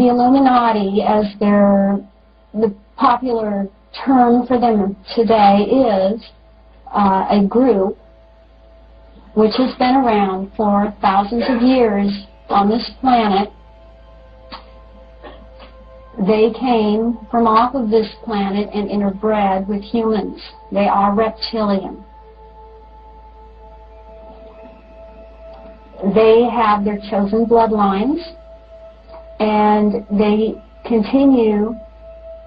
the Illuminati, as the popular term for them today, is a group which has been around for thousands of years on this planet. They came from off of this planet and interbred with humans. They are reptilian. They have their chosen bloodlines, and they continue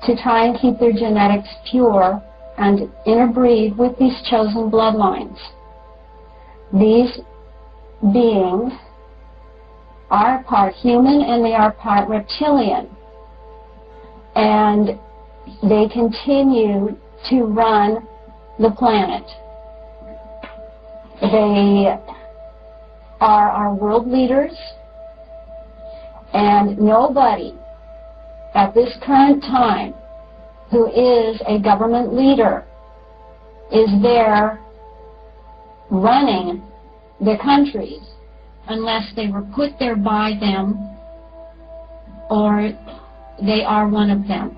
to try and keep their genetics pure and interbreed with these chosen bloodlines. These beings are part human and they are part reptilian. And they continue to run the planet. They are our world leaders, and nobody at this current time who is a government leader is there running the countries unless they were put there by them or they are one of them.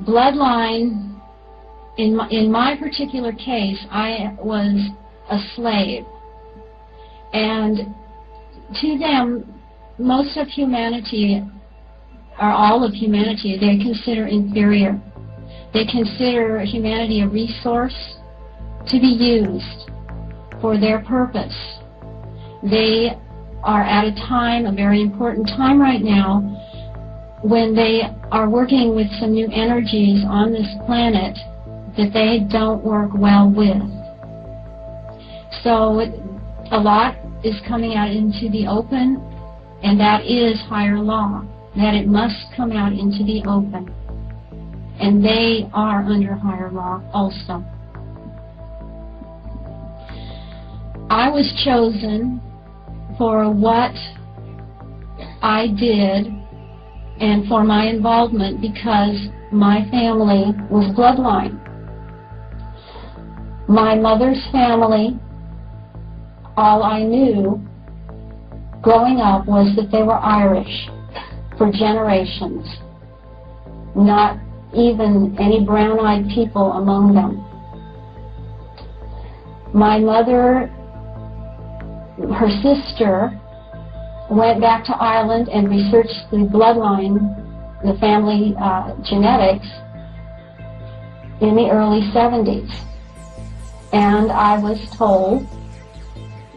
Bloodline, in my particular case, I was a slave. And to them, most of humanity, or all of humanity, they consider inferior. They consider humanity a resource to be used for their purpose. They are at a time, a very important time right now, when they are working with some new energies on this planet that they don't work well with. So a lot is coming out into the open, and that is higher law, that it must come out into the open. And they are under higher law also. I was chosen for what I did and for my involvement because my family was bloodline. My mother's family, all I knew growing up was that they were Irish for generations, not even any brown-eyed people among them. My mother, her sister, went back to Ireland and researched the bloodline, the family genetics, in the early 70s. And I was told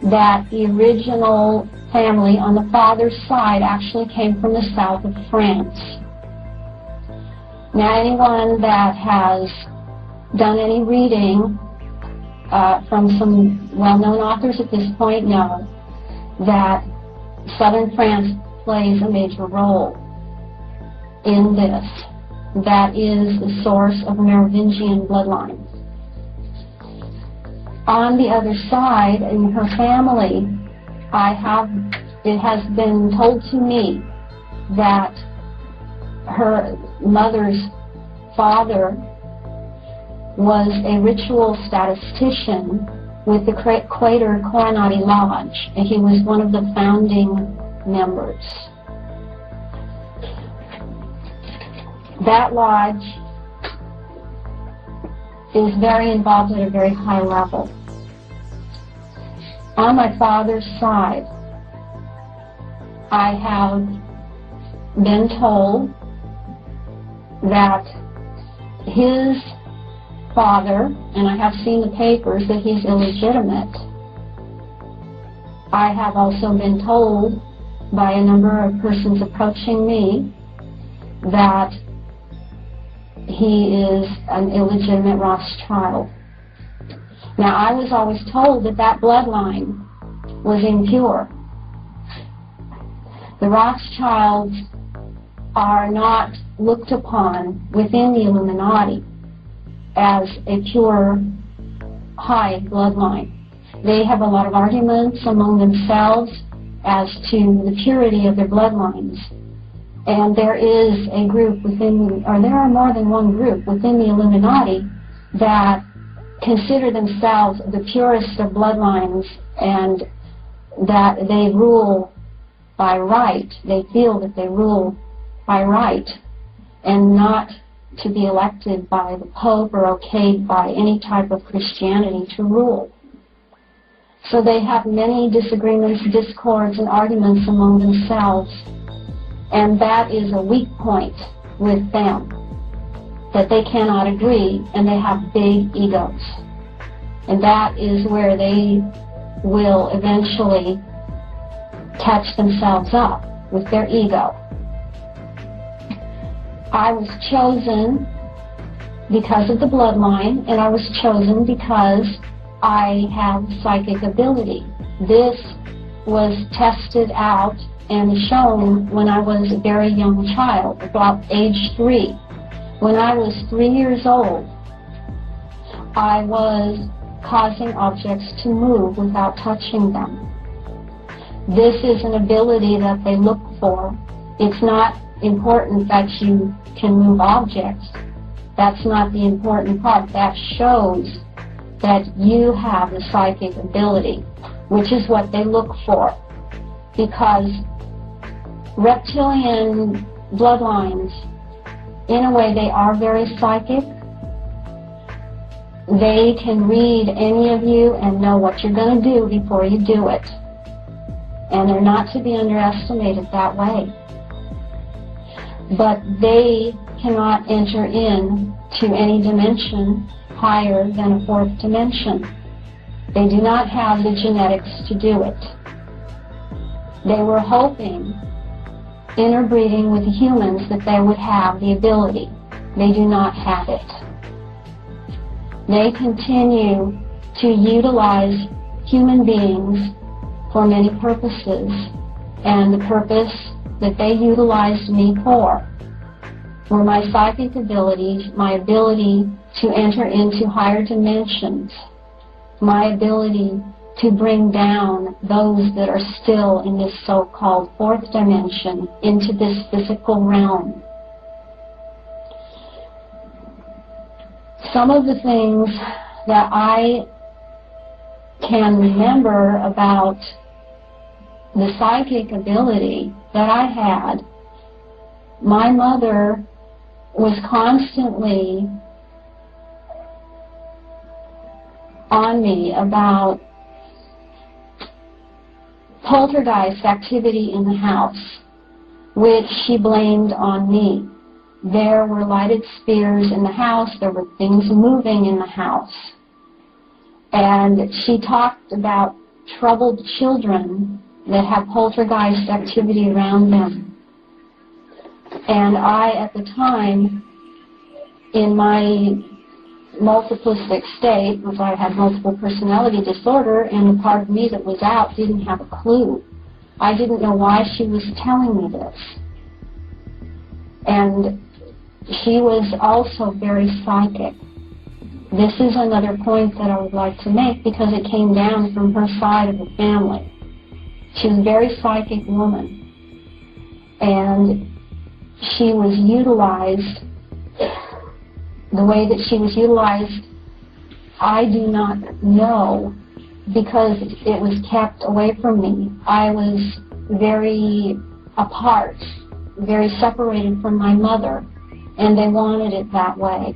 that the original family on the father's side actually came from the south of France. Now, anyone that has done any reading from some well-known authors at this point know that southern France plays a major role in this. That is the source of Merovingian bloodline. On the other side, in her family, it has been told to me that her mother's father was a ritual statistician with the Quaker Coronati Lodge, and he was one of the founding members. That lodge is very involved at a very high level. On my father's side, I have been told that his father, and I have seen the papers, that he's illegitimate. I have also been told by a number of persons approaching me that he is an illegitimate Rothschild. Now, I was always told that that bloodline was impure. The Rothschilds are not looked upon within the Illuminati as a pure, high bloodline. They have a lot of arguments among themselves as to the purity of their bloodlines. And there is a group within, or there are more than one group within the Illuminati that consider themselves the purest of bloodlines and that they rule by right. They feel that they rule by right and not to be elected by the Pope or okayed by any type of Christianity to rule. So they have many disagreements, discords, and arguments among themselves, and that is a weak point with them, that they cannot agree, and they have big egos. And that is where they will eventually catch themselves up with their ego. I was chosen because of the bloodline, and I was chosen because I have psychic ability. This was tested out and shown when I was a very young child, about age 3. When I was 3 years old, I was causing objects to move without touching them. This is an ability that they look for. It's not important that you can move objects. That's not the important part. That shows that you have the psychic ability, which is what they look for. Because reptilian bloodlines, in a way, they are very psychic. They can read any of you and know what you're going to do before you do it. And they're not to be underestimated that way. But they cannot enter into any dimension higher than a 4th dimension. They do not have the genetics to do it. They were hoping, interbreeding with the humans, that they would have the ability. They do not have it. They continue to utilize human beings for many purposes, and the purpose that they utilized me for were my psychic abilities, my ability to enter into higher dimensions, my ability to bring down those that are still in this so-called 4th dimension into this physical realm. Some of the things that I can remember about the psychic ability that I had, my mother was constantly on me about poltergeist activity in the house, which she blamed on me. There were lighted spheres in the house, there were things moving in the house. And she talked about troubled children that have poltergeist activity around them. And I, at the time, in my multiplistic state, because I had multiple personality disorder, and the part of me that was out didn't have a clue. I didn't know why she was telling me this. And she was also very psychic. This is another point that I would like to make, because it came down from her side of the family. She was a very psychic woman, and she was utilized. The way that she was utilized, I do not know, because it was kept away from me. I was very apart, very separated from my mother, and they wanted it that way.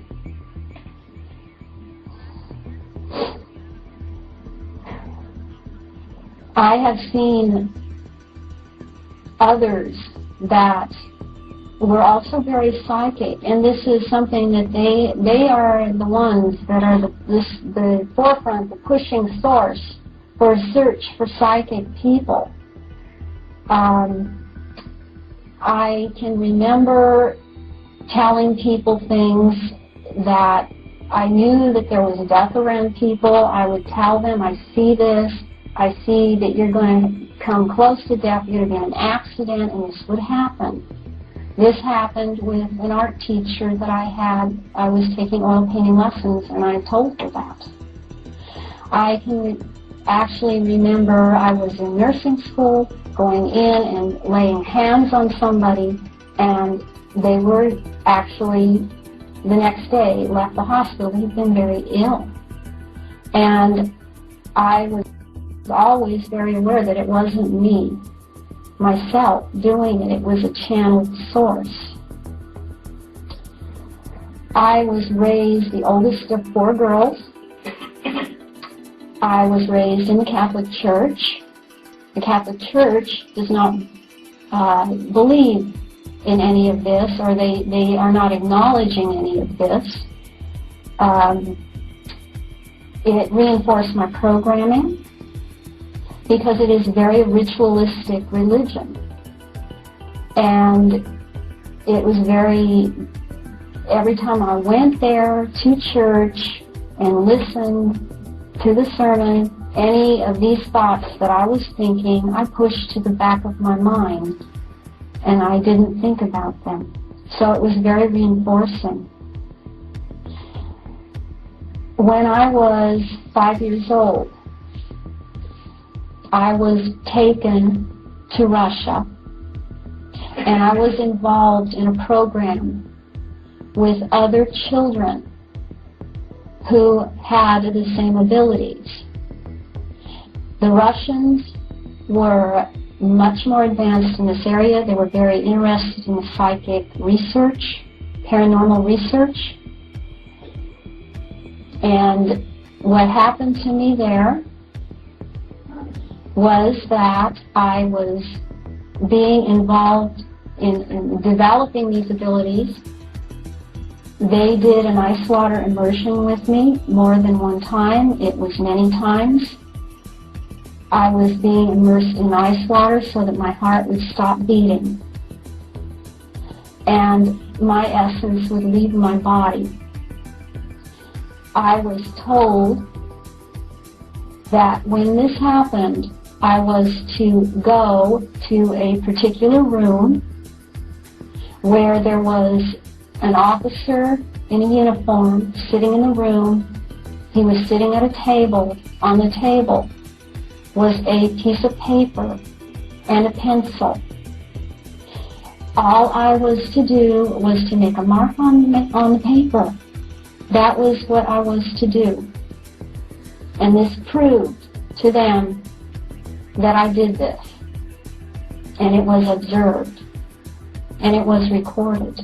I have seen others that were also very psychic, and this is something that they are the ones that are the forefront, the pushing source for a search for psychic people. I can remember telling people things that I knew that there was death around people. I would tell them, I see this, I see that you're going to come close to death, you're going to be in an accident, and this would happen. This happened with an art teacher that I had. I was taking oil painting lessons, and I told her that. I can actually remember I was in nursing school, going in and laying hands on somebody, and they were actually, the next day, left the hospital. They'd been very ill. And I was always very aware that it wasn't me. myself doing it. It was a channeled source. I was raised the oldest of 4 girls. I was raised in the Catholic Church. The Catholic Church does not believe in any of this, or they are not acknowledging any of this. It reinforced my programming because it is a very ritualistic religion. And it was every time I went there to church and listened to the sermon, any of these thoughts that I was thinking, I pushed to the back of my mind, and I didn't think about them. So it was very reinforcing. When I was 5 years old, I was taken to Russia, and I was involved in a program with other children who had the same abilities. The Russians were much more advanced in this area. They were very interested in psychic research, paranormal research. And what happened to me there was that I was being involved in developing these abilities. They did an ice water immersion with me more than one time. It was many times. I was being immersed in ice water so that my heart would stop beating, and my essence would leave my body. I was told that when this happened, I was to go to a particular room where there was an officer in a uniform sitting in the room. He was sitting at a table. On the table was a piece of paper and a pencil. All I was to do was to make a mark on the paper. That was what I was to do. And this proved to them that I did this. And it was observed. And it was recorded.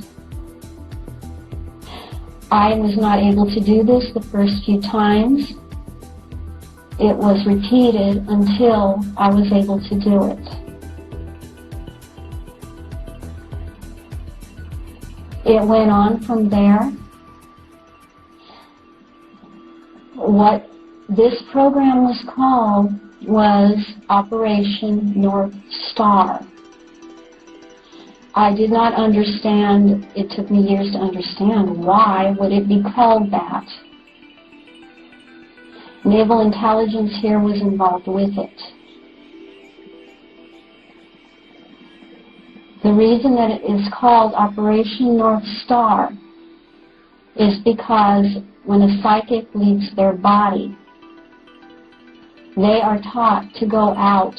I was not able to do this the first few times. It was repeated until I was able to do it. It went on from there. What this program was called was Operation North Star. I did not understand, it took me years to understand why would it be called that. Naval intelligence here was involved with it. The reason that it is called Operation North Star is because when a psychic leaves their body, they are taught to go out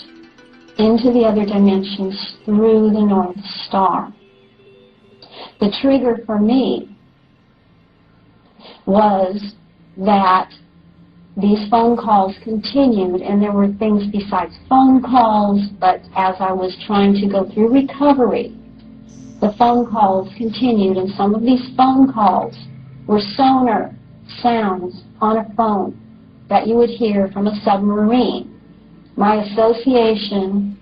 into the other dimensions through the North Star. The trigger for me was that these phone calls continued, and there were things besides phone calls, but as I was trying to go through recovery, the phone calls continued, and some of these phone calls were sonar sounds on a phone that you would hear from a submarine. My association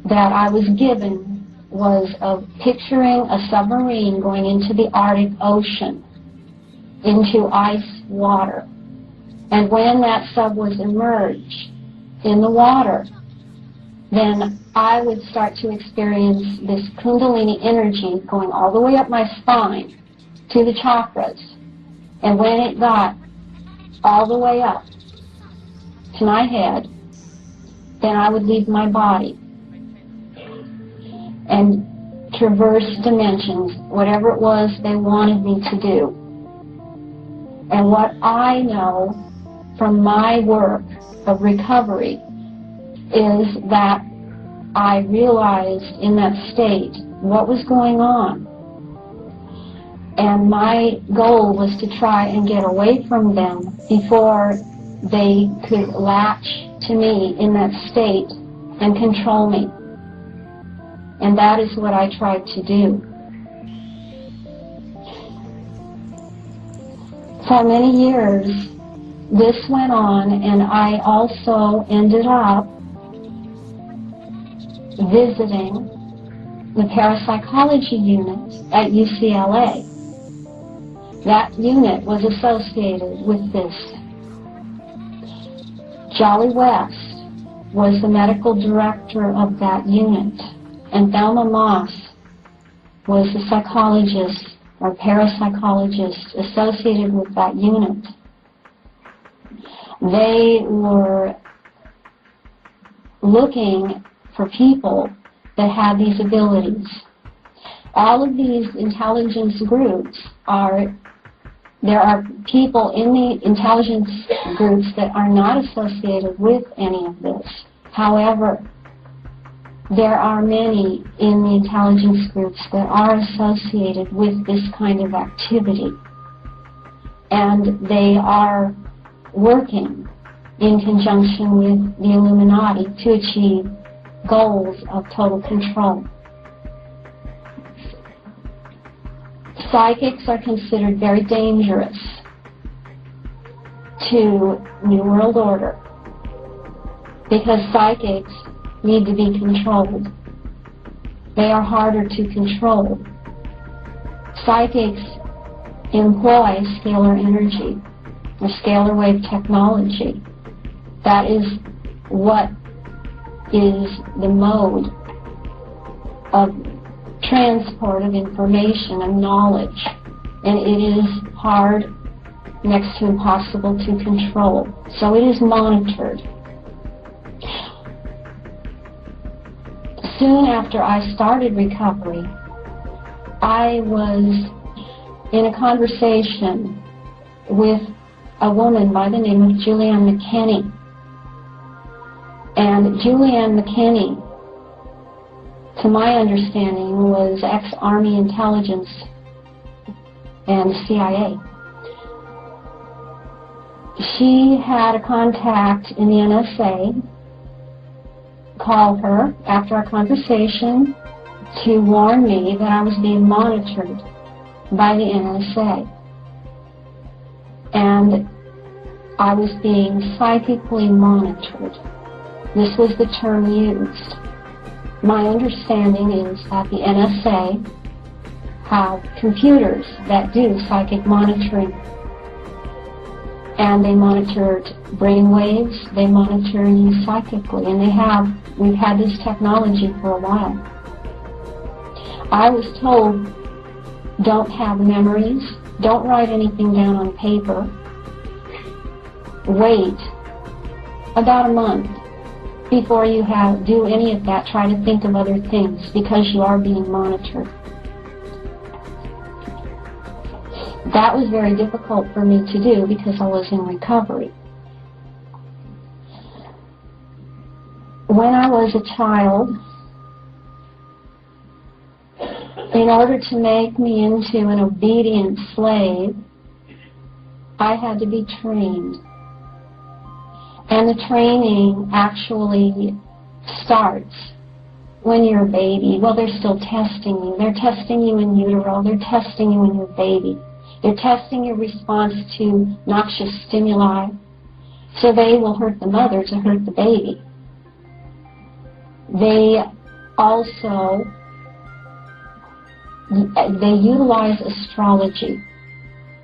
that I was given was of picturing a submarine going into the Arctic Ocean, into ice water. And when that sub was immersed in the water, then I would start to experience this Kundalini energy going all the way up my spine to the chakras. And when it got all the way up to my head, then I would leave my body and traverse dimensions, whatever it was they wanted me to do. And what I know from my work of recovery is that I realized in that state what was going on. And my goal was to try and get away from them before they could latch to me in that state and control me. And that is what I tried to do. For many years, this went on, and I also ended up visiting the parapsychology unit at UCLA. That unit was associated with this. Jolly West was the medical director of that unit, and Thelma Moss was the psychologist or parapsychologist associated with that unit. They were looking for people that had these abilities. All of these intelligence groups there are people in the intelligence groups that are not associated with any of this. However, there are many in the intelligence groups that are associated with this kind of activity. And they are working in conjunction with the Illuminati to achieve goals of total control. Psychics are considered very dangerous to New World Order because psychics need to be controlled. They are harder to control. Psychics employ scalar energy, or scalar wave technology. That is what is the mode of transport of information and knowledge, and it is hard, next to impossible to control. So it is monitored. Soon after I started recovery, I was in a conversation with a woman by the name of Julianne McKinney. And Julianne McKinney, to my understanding, was ex-Army intelligence and CIA. She had a contact in the NSA call her after our conversation to warn me that I was being monitored by the NSA. And I was being psychically monitored. This was the term used. My understanding is that the NSA have computers that do psychic monitoring. And they monitor brain waves, they monitor you psychically, and we've had this technology for a while. I was told, don't have memories, don't write anything down on paper, wait about a month before you do any of that. Try to think of other things because you are being monitored. That was very difficult for me to do because I was in recovery. When I was a child, in order to make me into an obedient slave, I had to be trained. And the training actually starts when you're a baby. Well, they're still testing you. They're testing you in utero. They're testing you when you're a baby. They're testing your response to noxious stimuli. So they will hurt the mother to hurt the baby. They also utilize astrology.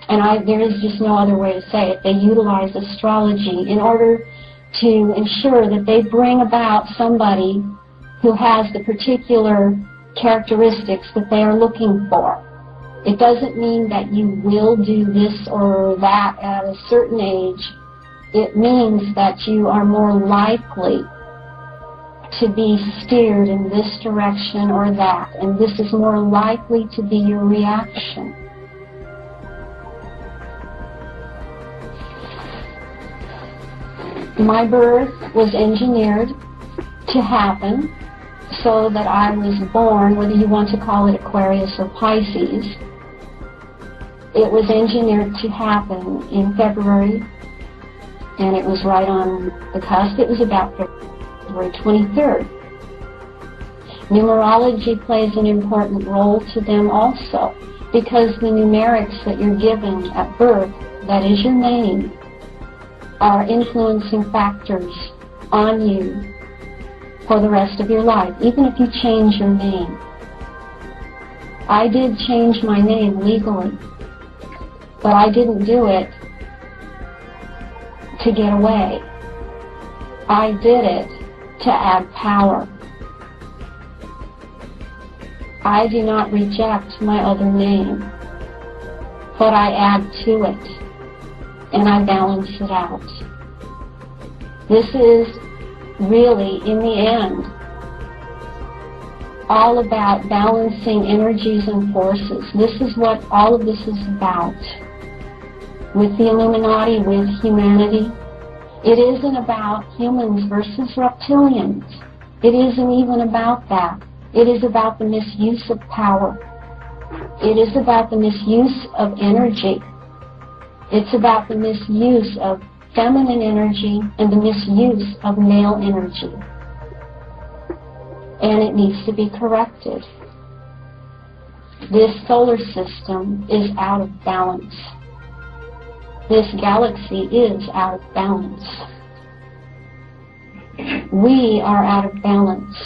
And there is just no other way to say it. They utilize astrology in order to ensure that they bring about somebody who has the particular characteristics that they are looking for. It doesn't mean that you will do this or that at a certain age. It means that you are more likely to be steered in this direction or that, and this is more likely to be your reaction. My birth was engineered to happen so that I was born, whether you want to call it Aquarius or Pisces. It was engineered to happen in February, and it was right on the cusp. It was about February 23rd. Numerology plays an important role to them also, because the numerics that you're given at birth, that is your name, are influencing factors on you for the rest of your life, even if you change your name. I did change my name legally, but I didn't do it to get away. I did it to add power. I do not reject my other name, but I add to it, and I balance it out. This is really, in the end, all about balancing energies and forces. This is what all of this is about. With the Illuminati, with humanity, it isn't about humans versus reptilians. It isn't even about that. It is about the misuse of power. It is about the misuse of energy. It's about the misuse of feminine energy and the misuse of male energy. And it needs to be corrected. This solar system is out of balance. This galaxy is out of balance. We are out of balance.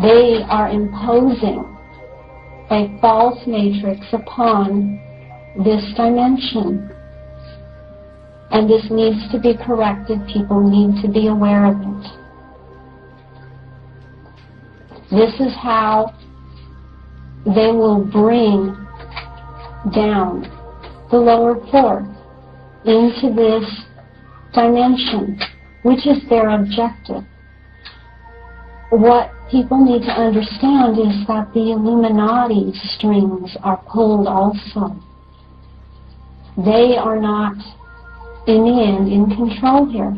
They are imposing a false matrix upon this dimension. And this needs to be corrected. People need to be aware of it. This is how they will bring down the lower fourth into this dimension, which is their objective. What people need to understand is that the Illuminati strings are pulled also. They are not, in the end, in control here.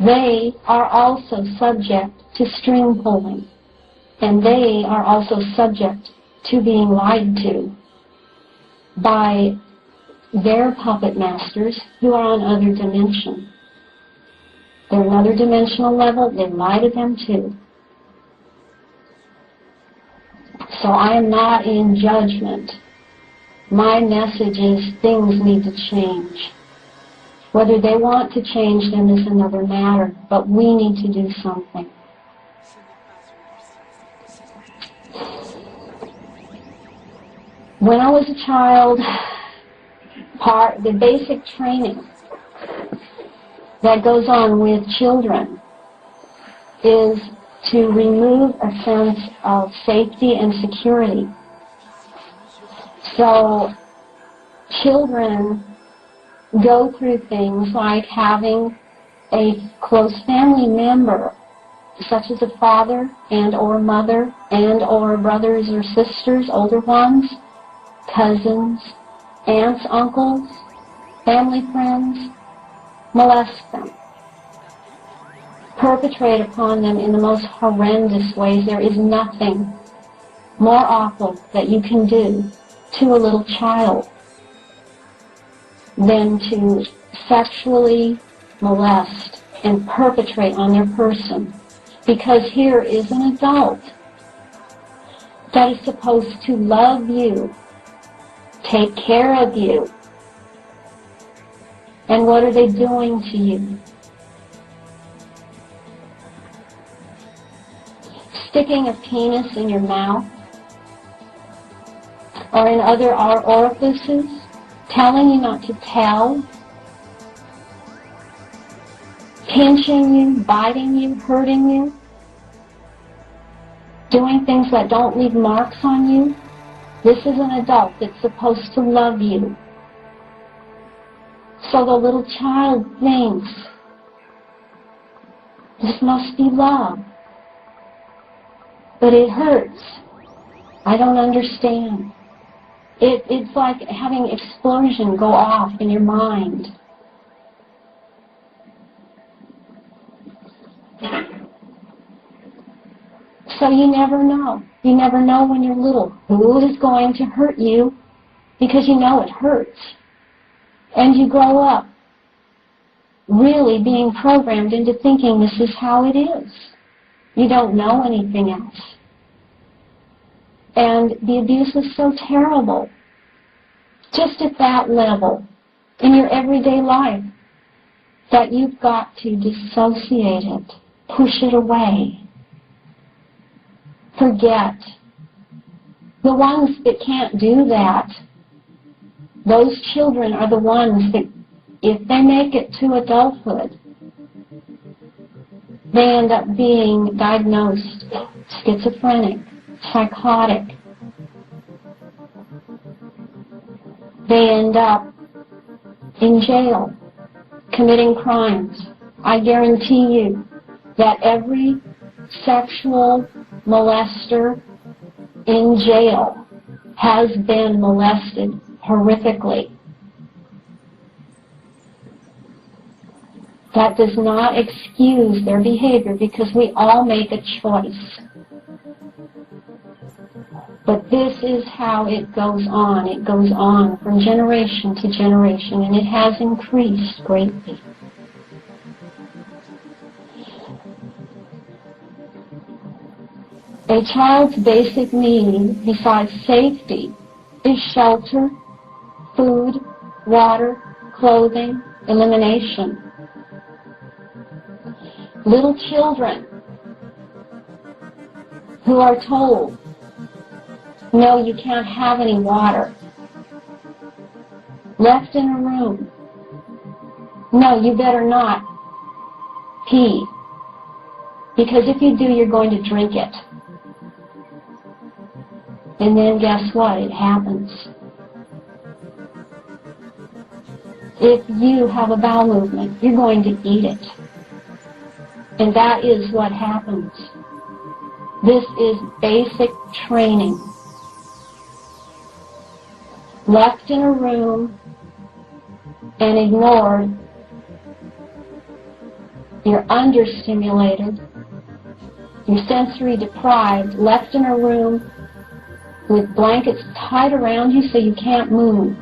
They are also subject to string pulling, and they are also subject to being lied to by their puppet masters who are on other dimension. They're another dimensional level. They lie to them too. So I am not in judgment. My message is things need to change. Whether they want to change them is another matter, but we need to do something. When I was a child, the basic training that goes on with children is to remove a sense of safety and security. So children go through things like having a close family member, such as a father and or mother and or brothers or sisters, older ones, cousins, aunts, uncles, family friends, molest them, perpetrate upon them in the most horrendous ways. There is nothing more awful that you can do to a little child than to sexually molest and perpetrate on their person. Because here is an adult that is supposed to love you, take care of you. And what are they doing to you? Sticking a penis in your mouth or in other orifices, telling you not to tell, pinching you, biting you, hurting you, doing things that don't leave marks on you. This is an adult that's supposed to love you. So the little child thinks, this must be love. But it hurts. I don't understand. It's like having an explosion go off in your mind. So you never know. You never know when you're little who is going to hurt you, because you know it hurts. And you grow up really being programmed into thinking this is how it is. You don't know anything else. And the abuse is so terrible, just at that level, in your everyday life, that you've got to dissociate it, push it away, forget. The ones that can't do that, those children are the ones that, if they make it to adulthood, they end up being diagnosed schizophrenic, psychotic. They end up in jail, committing crimes. I guarantee you that every sexual molester in jail has been molested horrifically. That does not excuse their behavior, because we all make a choice. But this is how it goes on. It goes on from generation to generation, and it has increased greatly. A child's basic need, besides safety, is shelter, food, water, clothing, elimination. Little children who are told, no, you can't have any water, left in a room, no, you better not pee, because if you do, you're going to drink it. And then guess what? It happens. If you have a bowel movement, you're going to eat it. And that is what happens. This is basic training. Left in a room and ignored, you're understimulated, you're sensory deprived, left in a room with blankets tied around you so you can't move.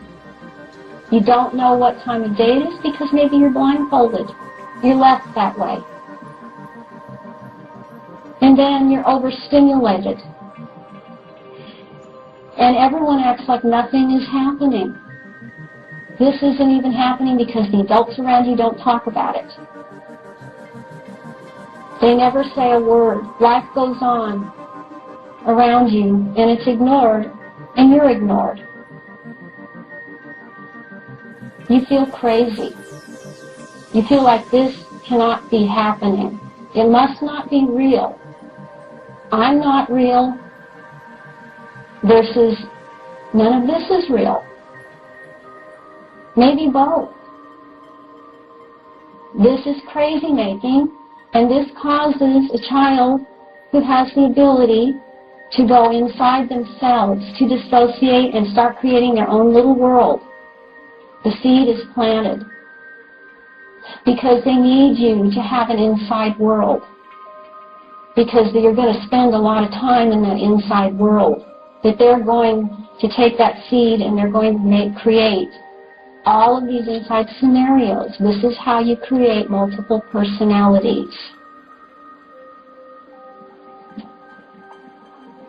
You don't know what time of day it is because maybe you're blindfolded. You're left that way. And then you're overstimulated. And everyone acts like nothing is happening. This isn't even happening because the adults around you don't talk about it. They never say a word. Life goes on around you, and it's ignored, and you're ignored. You feel crazy. You feel like this cannot be happening. It must not be real. I'm not real versus none of this is real. Maybe both. This is crazy making, and this causes a child who has the ability to go inside themselves, to dissociate and start creating their own little world. The seed is planted because they need you to have an inside world, because you're going to spend a lot of time in that inside world, that they're going to take that seed and they're going to create all of these inside scenarios. This is how you create multiple personalities.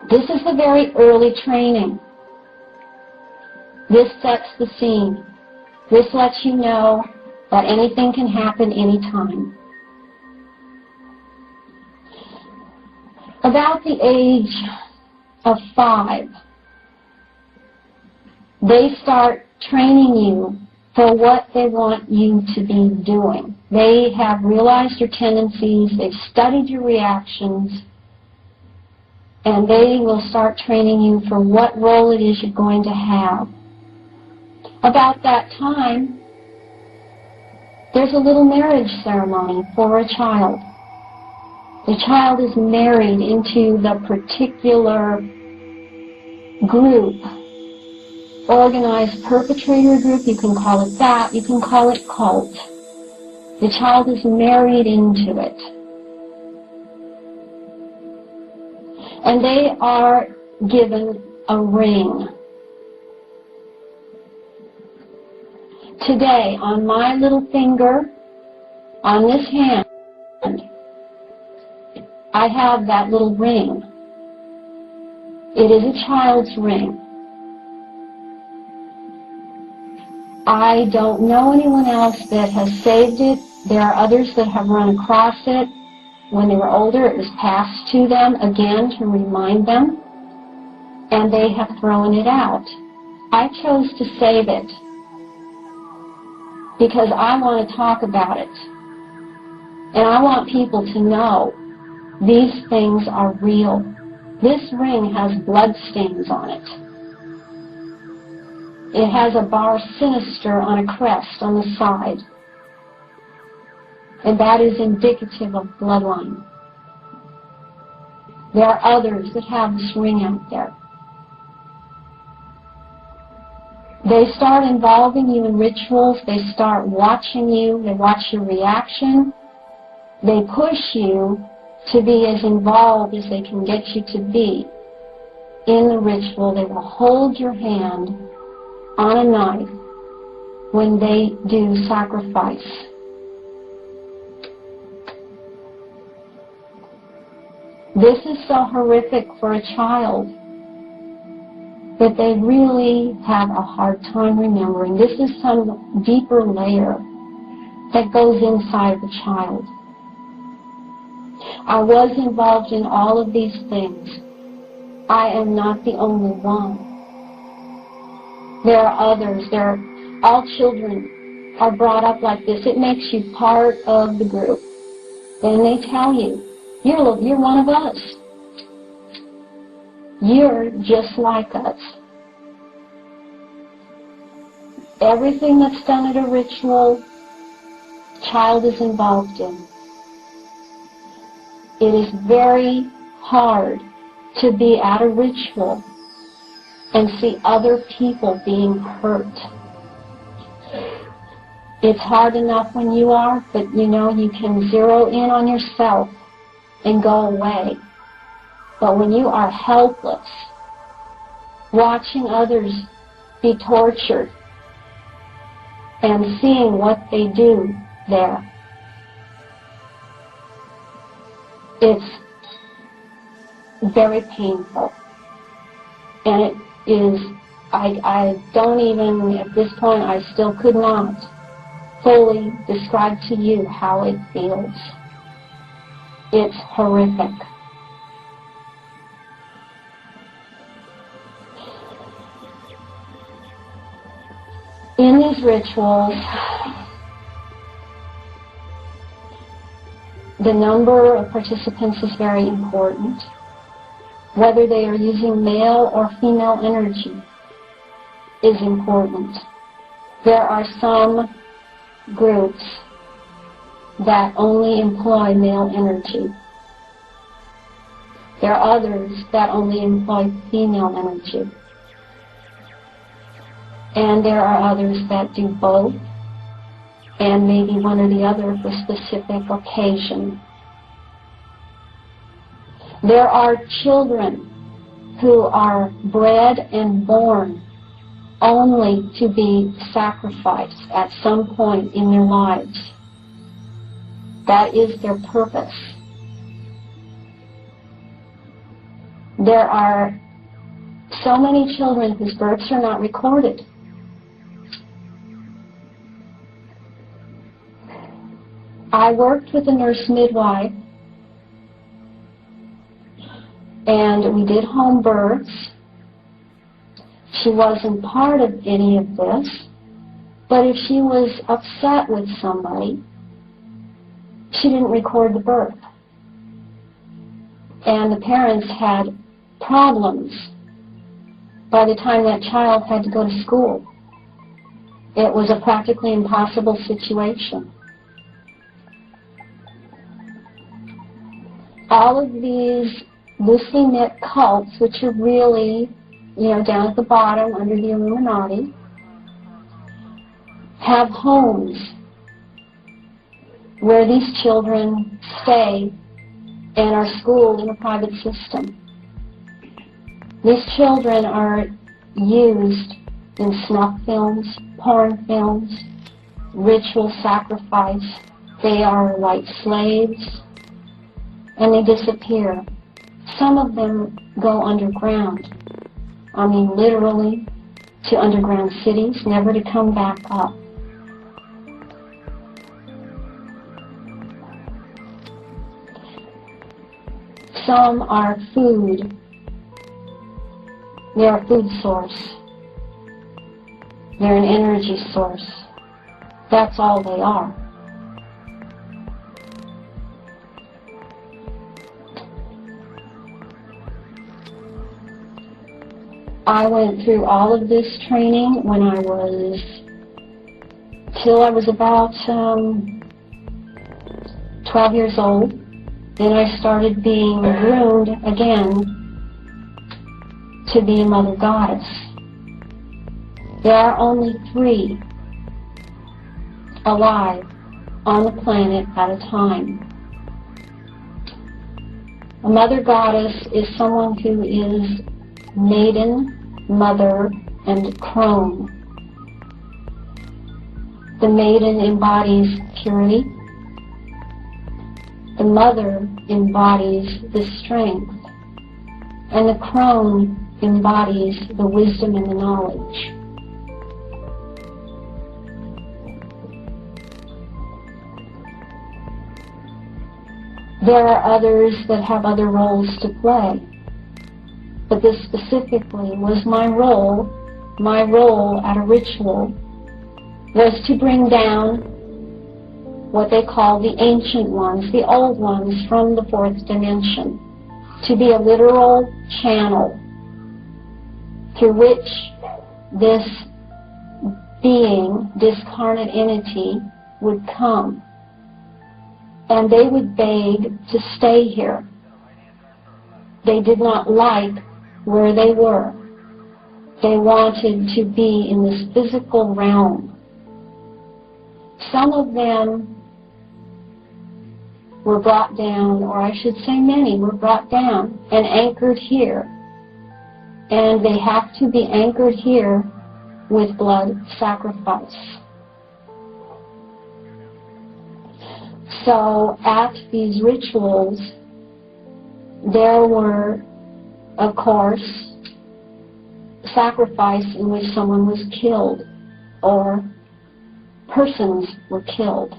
This is the very early training. This sets the scene. This lets you know that anything can happen anytime. About the age of 5, they start training you for what they want you to be doing. They have realized your tendencies, they've studied your reactions, and they will start training you for what role it is you're going to have. About that time, there's a little marriage ceremony for a child. The child is married into the particular group, organized perpetrator group, you can call it that, you can call it cult. The child is married into it. And they are given a ring. Today, on my little finger, on this hand, I have that little ring. It is a child's ring. I don't know anyone else that has saved it. There are others that have run across it. When they were older, it was passed to them again to remind them, and they have thrown it out. I chose to save it because I want to talk about it. And I want people to know these things are real. This ring has blood stains on it. It has a bar sinister on a crest on the side. And that is indicative of bloodline. There are others that have this ring out there. They start involving you in rituals. They start watching you. They watch your reaction. They push you to be as involved as they can get you to be in the ritual. They will hold your hand on a knife when they do sacrifice. This is so horrific for a child that they really have a hard time remembering. This is some deeper layer that goes inside the child. I was involved in all of these things. I am not the only one. There are others. All children are brought up like this. It makes you part of the group. Then they tell you, you're one of us. You're just like us. Everything that's done at a ritual, child is involved in. It is very hard to be at a ritual and see other people being hurt. It's hard enough when you are, but you can zero in on yourself and go away. But when you are helpless, watching others be tortured and seeing what they do there, it's very painful. And it is, I don't even, at this point, I still could not fully describe to you how it feels. It's horrific. In these rituals, the number of participants is very important. Whether they are using male or female energy is important. There are some groups that only employ male energy. There are others that only employ female energy. And there are others that do both, and maybe one or the other for specific occasion. There are children who are bred and born only to be sacrificed at some point in their lives. That is their purpose. There are so many children whose births are not recorded. I worked with a nurse midwife, and we did home births. She wasn't part of any of this, but if she was upset with somebody, she didn't record the birth. And the parents had problems by the time that child had to go to school. It was a practically impossible situation. All of these loosely knit cults, which are really, down at the bottom under the Illuminati, have homes where these children stay and are schooled in a private system. These children are used in snuff films, porn films, ritual sacrifice. They are like slaves. and they disappear. Some of them go underground. I mean, literally to underground cities, never to come back up. Some are food. They're a food source. They're an energy source. That's all they are. I went through all of this training till I was about 12 years old. Then I started being groomed again to be a mother goddess. There are only 3 alive on the planet at a time. A mother goddess is someone who is maiden, mother, and crone. The maiden embodies purity. The mother embodies the strength. And the crone embodies the wisdom and the knowledge. There are others that have other roles to play. But this specifically was my role. My role at a ritual was to bring down what they call the ancient ones, the old ones from the 4th dimension, to be a literal channel through which this being, discarnate entity, would come. And they would beg to stay here. They did not like where they were. They wanted to be in this physical realm. Some of them were brought down, or I should say many were brought down and anchored here. And they have to be anchored here with blood sacrifice. So at these rituals, there were, of course, sacrifice in which someone was killed or persons were killed.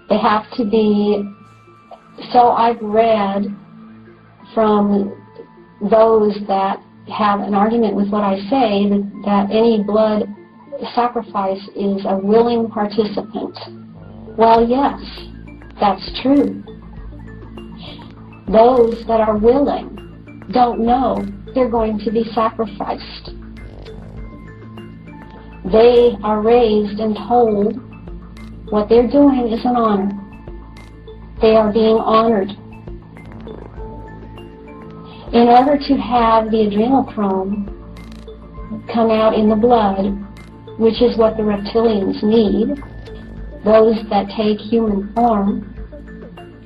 They have to be, so I've read from those that have an argument with what I say, that any blood sacrifice is a willing participant. Well, yes, that's true. Those that are willing don't know they're going to be sacrificed. They are raised and told what they're doing is an honor. They are being honored. In order to have the adrenochrome come out in the blood, which is what the reptilians need, those that take human form,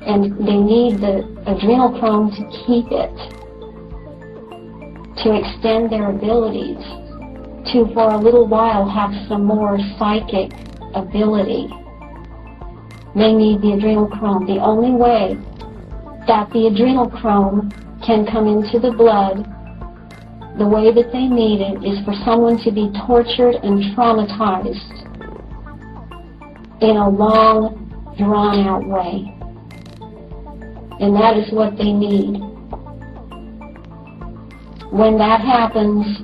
and they need the adrenochrome to keep it, to extend their abilities, to for a little while have some more psychic ability. They need the adrenochrome. The only way that the adrenochrome can come into the blood, the way that they need it, is for someone to be tortured and traumatized in a long, drawn-out way. And that is what they need. When that happens,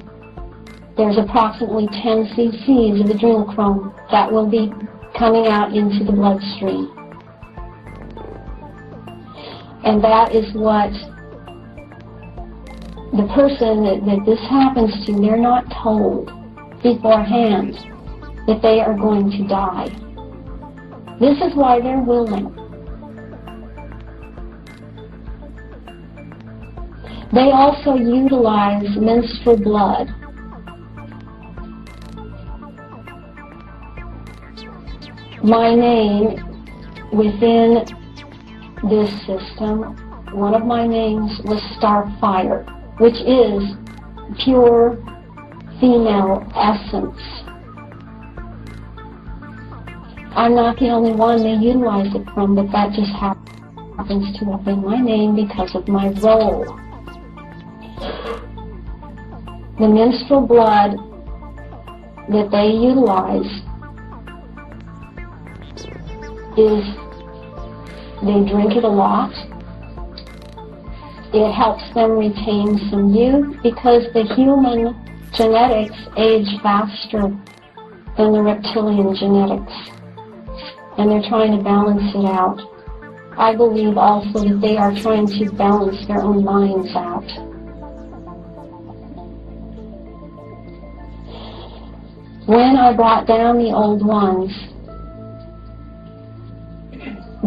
there's approximately 10 cc's of adrenochrome that will be coming out into the bloodstream. And that is what the person that this happens to, they're not told beforehand that they are going to die. This is why they're willing. They also utilize menstrual blood. My name within this system, one of my names was Starfire, which is pure female essence. I'm not the only one they utilize it from, but that just happened. happens to have been my name because of my role. The menstrual blood that they utilize is, they drink it a lot. It helps them retain some youth because the human genetics age faster than the reptilian genetics, and they're trying to balance it out. I believe also that they are trying to balance their own minds out. When I brought down the old ones,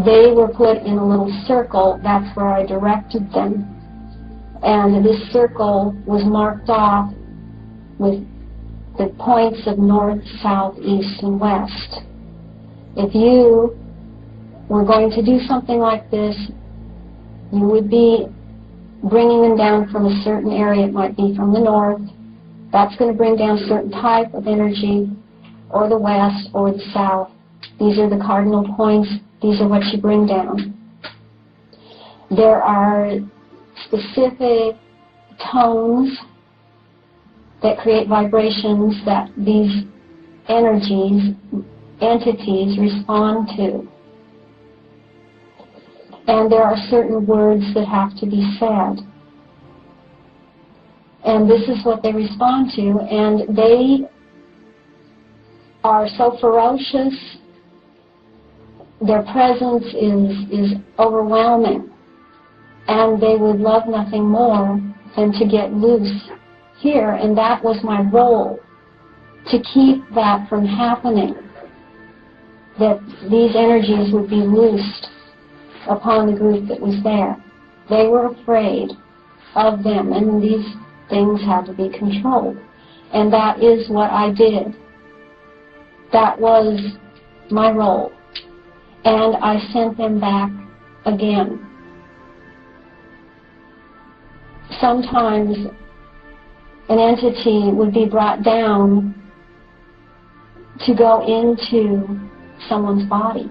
they were put in a little circle. That's where I directed them. And this circle was marked off with the points of north, south, east, and west. If you were going to do something like this, you would be bringing them down from a certain area. It might be from the north. That's going to bring down a certain type of energy, or the west, or the south. These are the cardinal points. These are what you bring down. There are specific tones that create vibrations that these entities respond to. And there are certain words that have to be said. And this is what they respond to, and they are so ferocious. Their presence is overwhelming, and they would love nothing more than to get loose here, and that was my role, to keep that from happening, that these energies would be loosed upon the group that was there. They were afraid of them, and these things had to be controlled. And that is what I did. That was my role. And I sent them back again. Sometimes an entity would be brought down to go into someone's body,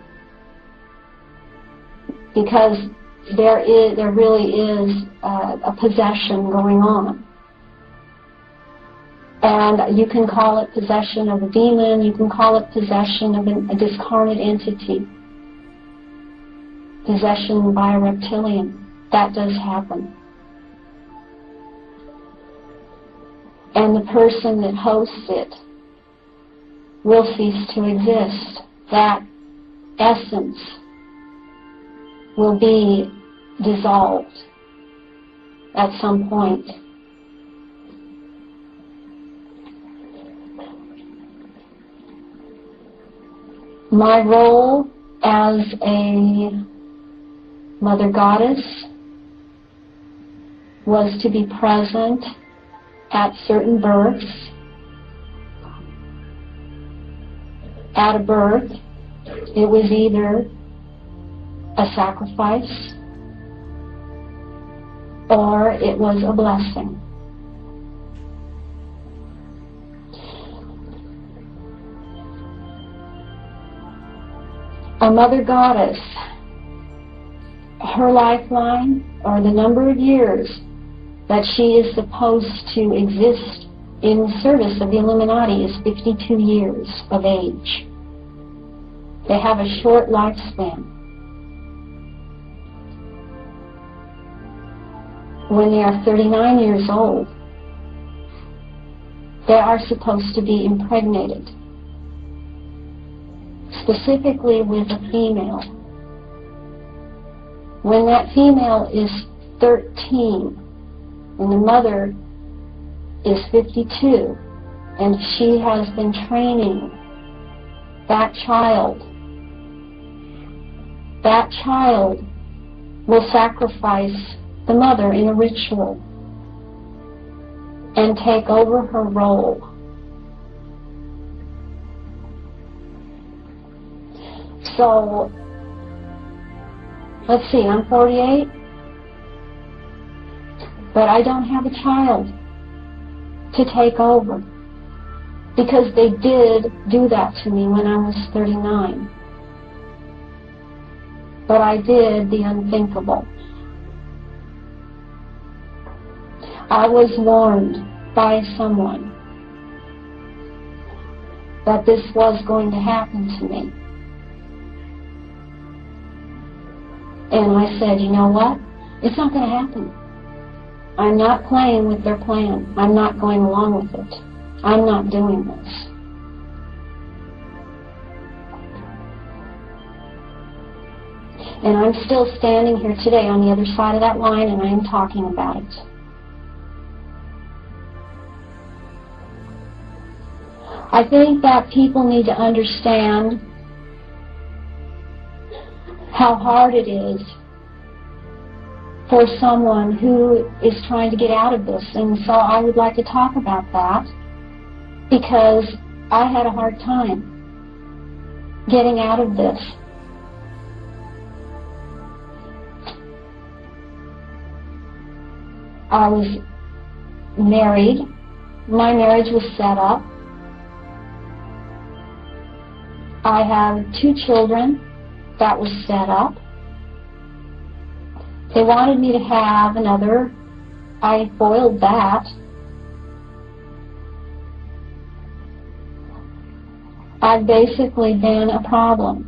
because there really is a possession going on. And you can call it possession of a demon, you can call it possession of a discarnate entity, possession by a reptilian. That does happen. And the person that hosts it will cease to exist. That essence will be dissolved at some point. My role as a mother goddess was to be present at certain births. At a birth, it was either a sacrifice or it was a blessing. A mother goddess, her lifeline, or the number of years that she is supposed to exist in service of the Illuminati, is 52 years of age. They have a short lifespan. When they are 39 years old, they are supposed to be impregnated, specifically with a female. When that female is 13 and the mother is 52, and she has been training that child will sacrifice the mother in a ritual and take over her role. So, let's see, I'm 48, but I don't have a child to take over, because they did do that to me when I was 39. but I did the unthinkable. I was warned by someone that this was going to happen to me. And I said, you know what? It's not going to happen. I'm not playing with their plan. I'm not going along with it. I'm not doing this. And I'm still standing here today on the other side of that line, and I am talking about it. I think that people need to understand how hard it is for someone who is trying to get out of this. And so I would like to talk about that, because I had a hard time getting out of this. I was married. My marriage was set up. I have 2 children. That was set up. They wanted me to have another. I foiled that. I've basically been a problem.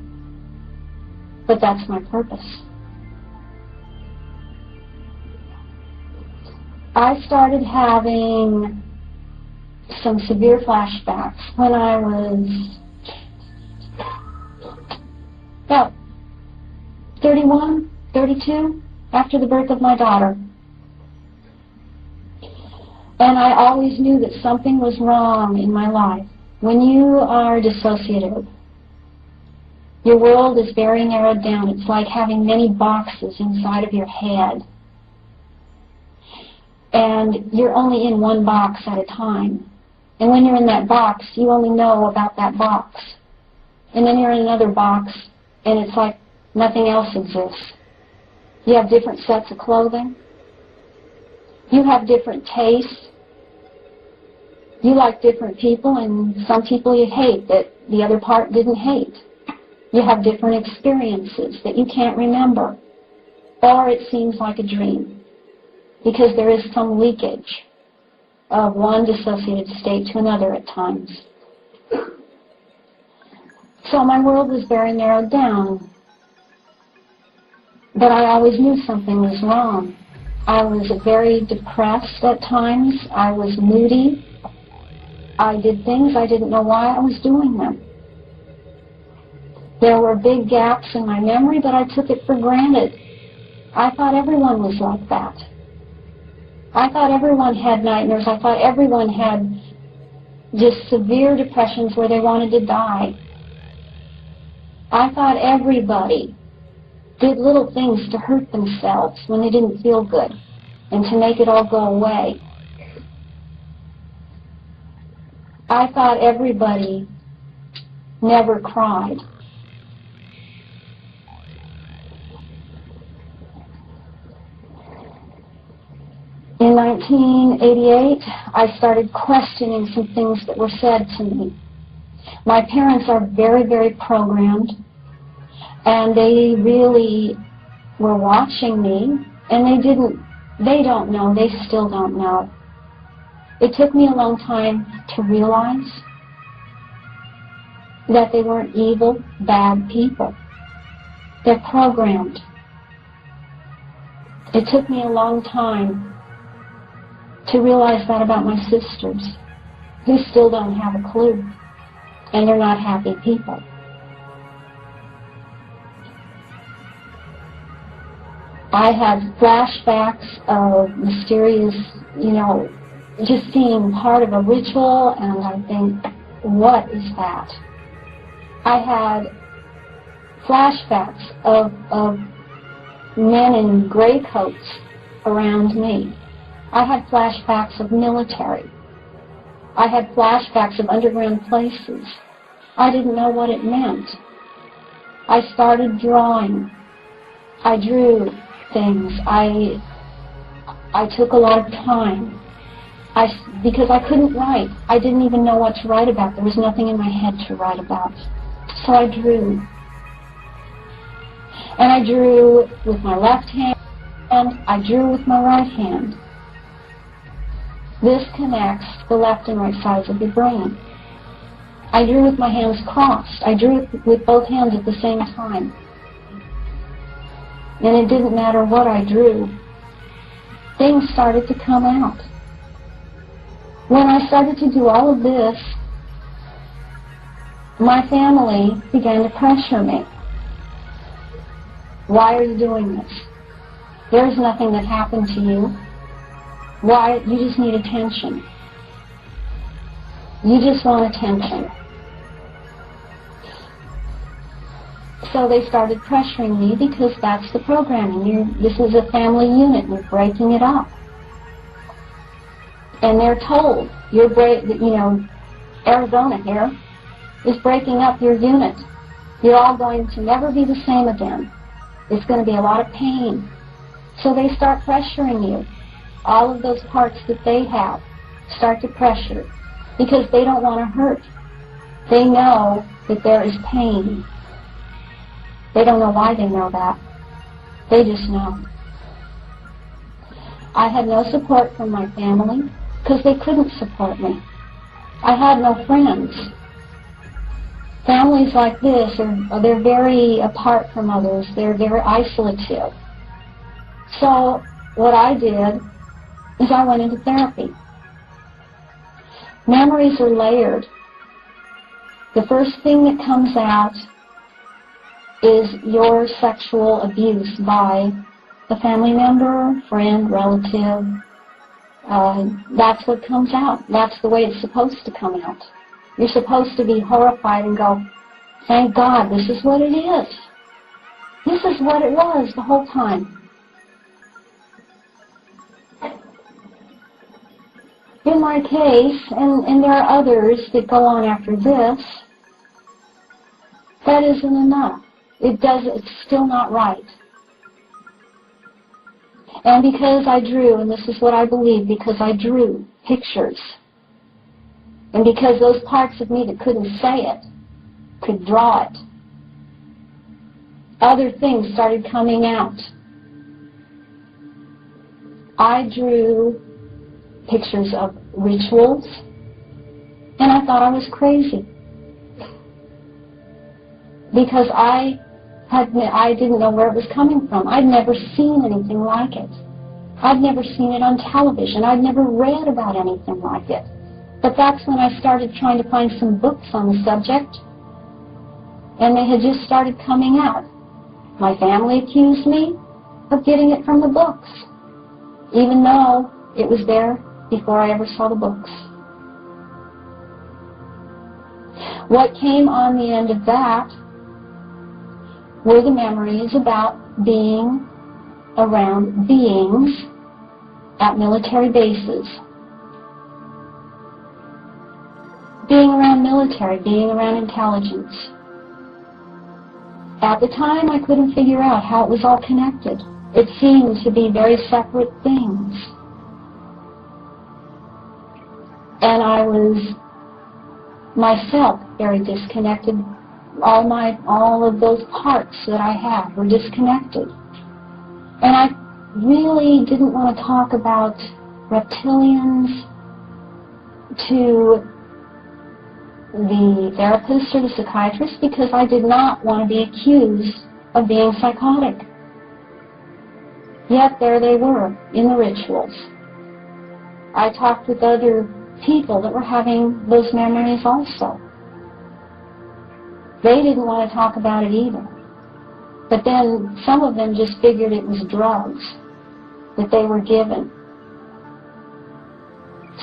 But that's my purpose. I started having some severe flashbacks when I was about 31, 32, after the birth of my daughter. And I always knew that something was wrong in my life. When you are dissociative, your world is very narrowed down. It's like having many boxes inside of your head. And you're only in one box at a time. And when you're in that box, you only know about that box. And then you're in another box, and it's like nothing else exists. You have different sets of clothing. You have different tastes. You like different people, and some people you hate that the other part didn't hate. You have different experiences that you can't remember. Or it seems like a dream, because there is some leakage of one dissociated state to another at times. So my world was very narrowed down. But I always knew something was wrong. I was very depressed at times. I was moody. I did things I didn't know why I was doing them. There were big gaps in my memory, but I took it for granted. I thought everyone was like that. I thought everyone had nightmares. I thought everyone had just severe depressions where they wanted to die. I thought everybody did little things to hurt themselves when they didn't feel good and to make it all go away. I thought everybody never cried. In 1988, I started questioning some things that were said to me. My parents are very, very programmed, and they really were watching me, and they don't know, they still don't know. It took me a long time to realize that they weren't evil, bad people. They're programmed. It took me a long time to realize that about my sisters, who still don't have a clue, and they're not happy people. I had flashbacks of mysterious, just seeing part of a ritual, and I think, what is that? I had flashbacks of men in gray coats around me. I had flashbacks of military. I had flashbacks of underground places. I didn't know what it meant. I started drawing. I drew things. I took a lot of time. Because I couldn't write. I didn't even know what to write about. There was nothing in my head to write about. So I drew. And I drew with my left hand, I drew with my right hand. This connects the left and right sides of your brain. I drew with my hands crossed. I drew with both hands at the same time. And it didn't matter what I drew. Things started to come out. When I started to do all of this, my family began to pressure me. Why are you doing this? There's nothing that happened to you. Why? You just need attention. You just want attention. So they started pressuring me because that's the programming. This is a family unit. You're breaking it up. And they're told, Arizona here is breaking up your unit. You're all going to never be the same again. It's going to be a lot of pain. So they start pressuring you. All of those parts that they have start to pressure because they don't want to hurt. They know that there is pain. They don't know why they know that. They just know. I had no support from my family because they couldn't support me. I had no friends. Families like this, they're very apart from others. They're very isolative. So what I did is I went into therapy. Memories are layered. The first thing that comes out is your sexual abuse by a family member, friend, relative. That's what comes out. That's the way it's supposed to come out. You're supposed to be horrified and go, thank God, this is what it is. This is what it was the whole time. In my case, and there are others that go on after this, that isn't enough. It's still not right. And because I drew, and this is what I believe, because I drew pictures, and because those parts of me that couldn't say it could draw it, other things started coming out. I drew pictures of rituals, and I thought I was crazy. Because I didn't know where it was coming from. I'd never seen anything like it. I'd never seen it on television. I'd never read about anything like it. But that's when I started trying to find some books on the subject, and they had just started coming out. My family accused me of getting it from the books, even though it was there before I ever saw the books. What came on the end of that were the memories about being around beings at military bases. Being around military, being around intelligence. At the time, I couldn't figure out how it was all connected. It seemed to be very separate things. And I was myself very disconnected. All of those parts that I had were disconnected. And I really didn't want to talk about reptilians to the therapist or the psychiatrist because I did not want to be accused of being psychotic. Yet there they were in the rituals. I talked with other people that were having those memories also. They didn't want to talk about it either. But then some of them just figured it was drugs that they were given.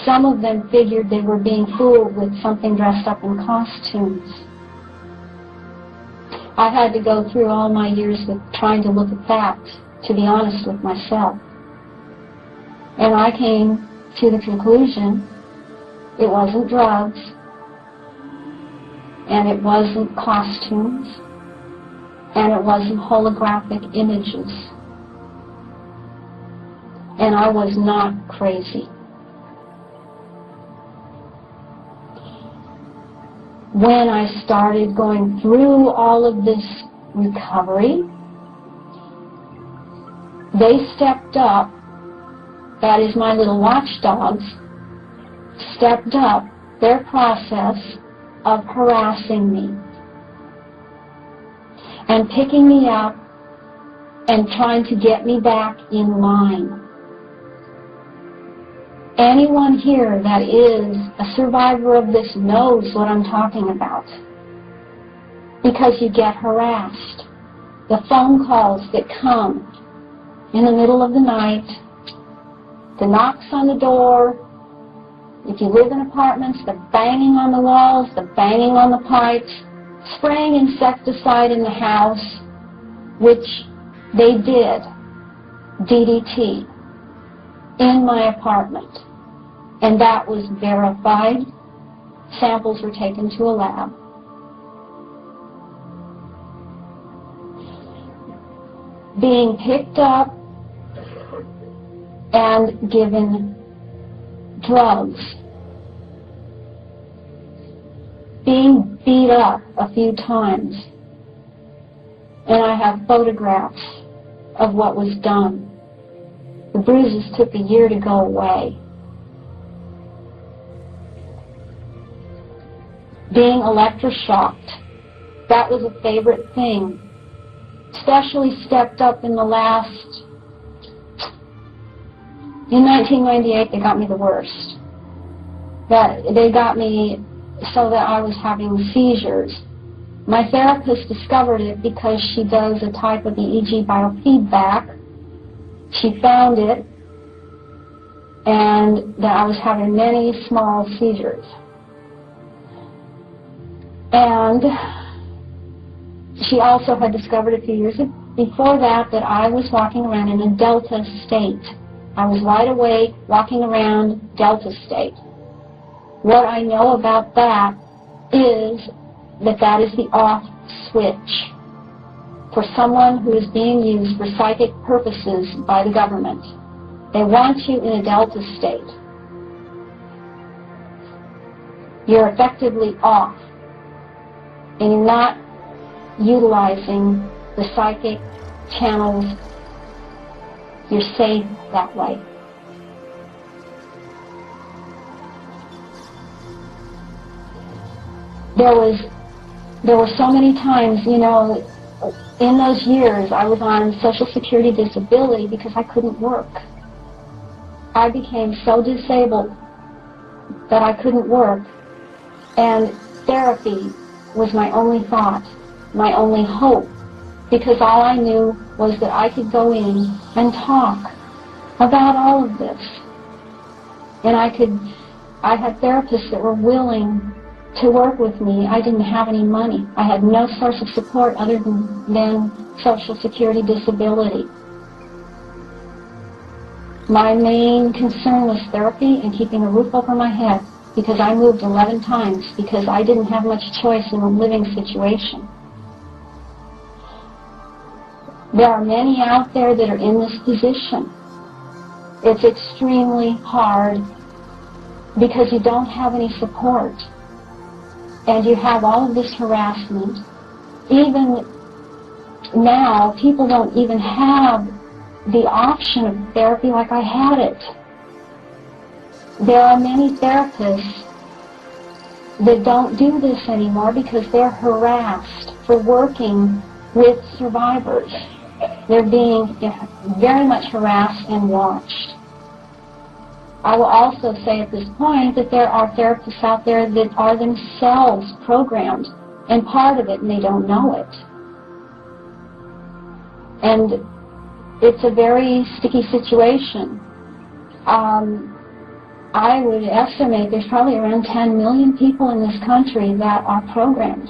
Some of them figured they were being fooled with something dressed up in costumes. I had to go through all my years with trying to look at that, to be honest with myself. And I came to the conclusion it wasn't drugs, and it wasn't costumes, and it wasn't holographic images. And I was not crazy. When I started going through all of this recovery, They stepped up, that is my little watchdogs, stepped up their process of harassing me and picking me up and trying to get me back in line. Anyone here that is a survivor of this knows what I'm talking about, because you get harassed. The phone calls that come in the middle of the night, the knocks on the door, if you live in apartments, the banging on the walls, the banging on the pipes, spraying insecticide in the house, which they did, DDT, in my apartment. And that was verified. Samples were taken to a lab. Being picked up and given drugs. Being beat up a few times. And I have photographs of what was done. The bruises took a year to go away. Being electroshocked. That was a favorite thing. Especially stepped up in the last... In 1998, they got me the worst. They got me so that I was having seizures. My therapist discovered it because she does a type of EEG biofeedback. She found it, and that I was having many small seizures. And she also had discovered a few years before that I was walking around in a delta state. I was wide awake, walking around delta state. What I know about that is that is the off switch for someone who is being used for psychic purposes by the government. They want you in a delta state. You're effectively off, and you're not utilizing the psychic channels. You're safe that way. There were so many times, you know, in those years I was on Social Security disability because I couldn't work. I became so disabled that I couldn't work, and therapy was my only thought, my only hope, because all I knew was that I could go in and talk about all of this. And I had therapists that were willing to work with me. I didn't have any money. I had no source of support other than Social Security disability. My main concern was therapy and keeping a roof over my head, because I moved 11 times because I didn't have much choice in a living situation. There are many out there that are in this position. It's extremely hard because you don't have any support. And you have all of this harassment. Even now, people don't even have the option of therapy like I had it. There are many therapists that don't do this anymore because they're harassed for working with survivors. They're being very much harassed and watched. I will also say at this point that there are therapists out there that are themselves programmed and part of it, and they don't know it. And it's a very sticky situation. I would estimate there's probably around 10 million people in this country that are programmed.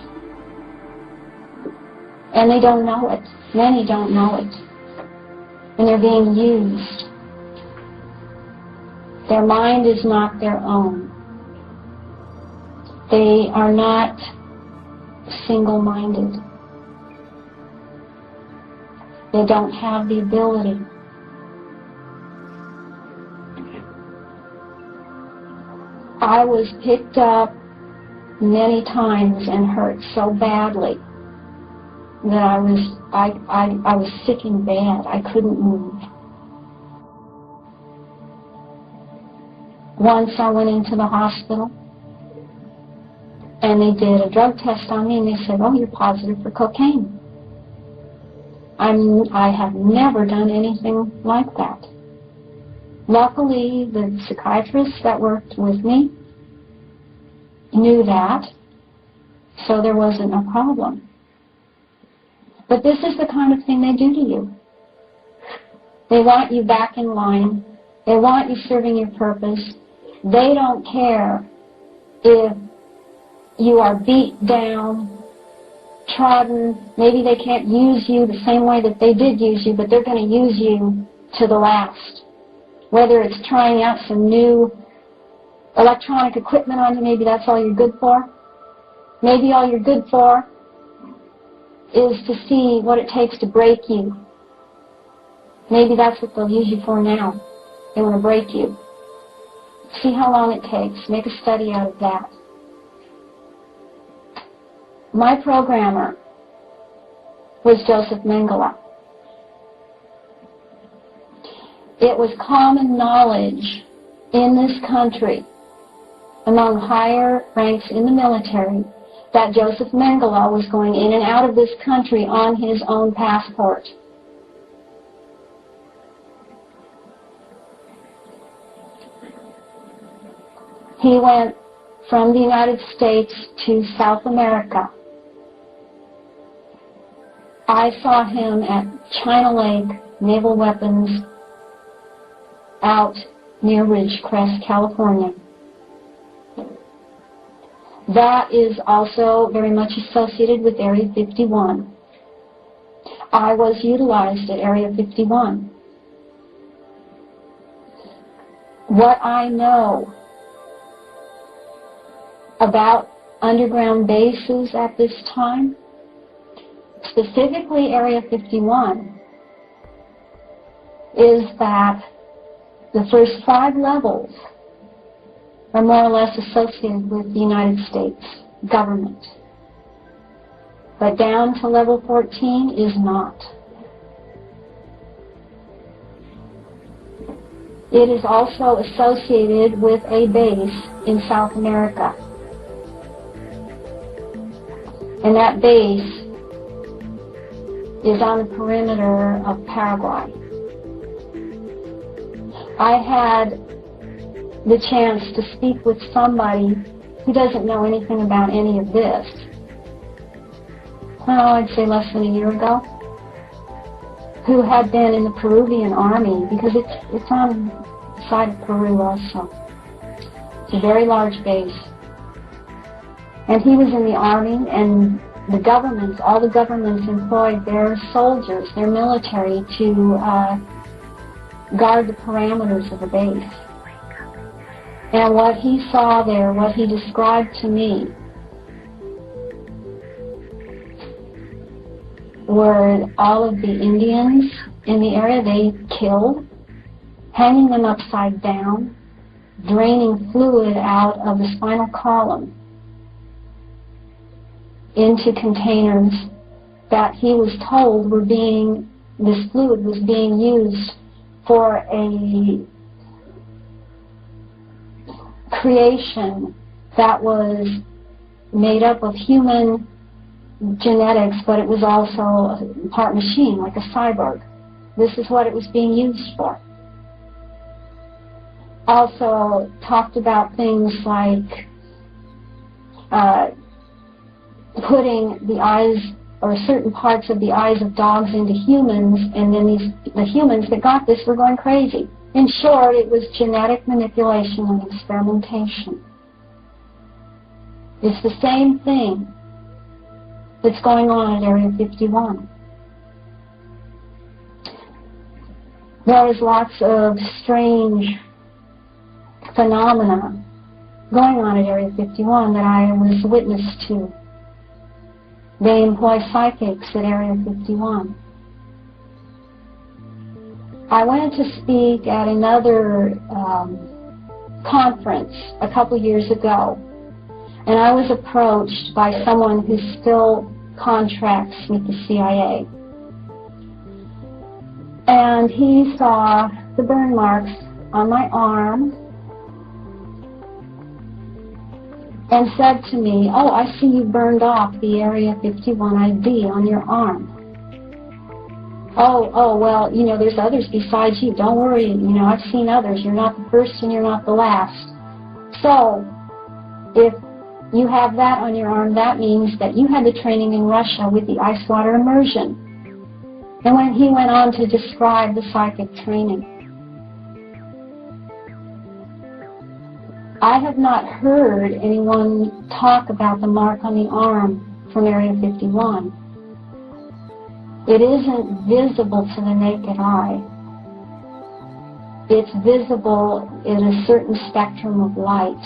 And they don't know it. Many don't know it. And they're being used. Their mind is not their own. They are not single-minded. They don't have the ability. I was picked up many times and hurt so badly that I was sick in bed. I couldn't move. Once I went into the hospital, and they did a drug test on me, and they said, "Oh, you're positive for cocaine." I have never done anything like that. Luckily, the psychiatrists that worked with me knew that, so there wasn't a problem. But this is the kind of thing they do to you. They want you back in line. They want you serving your purpose. They don't care if you are beat down, trodden. Maybe they can't use you the same way that they did use you, but they're going to use you to the last. Whether it's trying out some new electronic equipment on you, maybe that's all you're good for. Maybe all you're good for is to see what it takes to break you. Maybe that's what they'll use you for now. They want to break you. See how long it takes. Make a study out of that. My programmer was Joseph Mengele. It was common knowledge in this country, among higher ranks in the military, that Joseph Mengele was going in and out of this country on his own passport. He went from the United States to South America. I saw him at China Lake Naval Weapons out near Ridgecrest, California. That is also very much associated with Area 51. I was utilized at Area 51. What I know about underground bases at this time, specifically Area 51, is that the first 5 levels are more or less associated with the United States government. But down to level 14 is not. It is also associated with a base in South America. And that base is on the perimeter of Paraguay. I had the chance to speak with somebody who doesn't know anything about any of this. Well, I'd say less than a year ago, who had been in the Peruvian army, because it's on the side of Peru also. It's a very large base. And he was in the army, and the governments, all the governments employed their soldiers, their military, to guard the parameters of the base. And what he saw there, what he described to me, were all of the Indians in the area they killed, hanging them upside down, draining fluid out of the spinal column into containers that he was told were being, this fluid was being used for a creation that was made up of human genetics, but it was also part machine, like a cyborg. This is what it was being used for. Also talked about things like putting the eyes or certain parts of the eyes of dogs into humans, and then the humans that got this were going crazy. In short, it was genetic manipulation and experimentation. It's the same thing that's going on at Area 51. There is lots of strange phenomena going on at Area 51 that I was witness to. They employ psychics at Area 51. I went to speak at another conference a couple years ago, and I was approached by someone who still contracts with the CIA. And he saw the burn marks on my arm and said to me, "Oh, I see you burned off the Area 51 ID on your arm. Oh, well, you know, there's others besides you. Don't worry, you know, I've seen others. You're not the first and you're not the last. So, if you have that on your arm, that means that you had the training in Russia with the ice water immersion." And when he went on to describe the psychic training, I have not heard anyone talk about the mark on the arm from Area 51. It isn't visible to the naked eye. It's visible in a certain spectrum of light.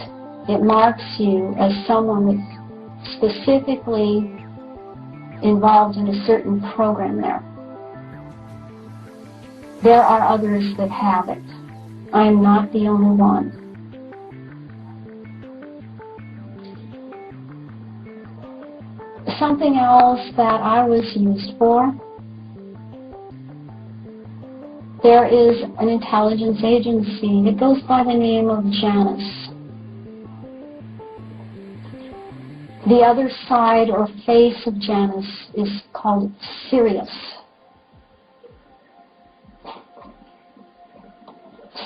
It marks you as someone that's specifically involved in a certain program there. There are others that have it. I am not the only one. Something else that I was used for, there is an intelligence agency that goes by the name of Janus. The other side or face of Janus is called Sirius.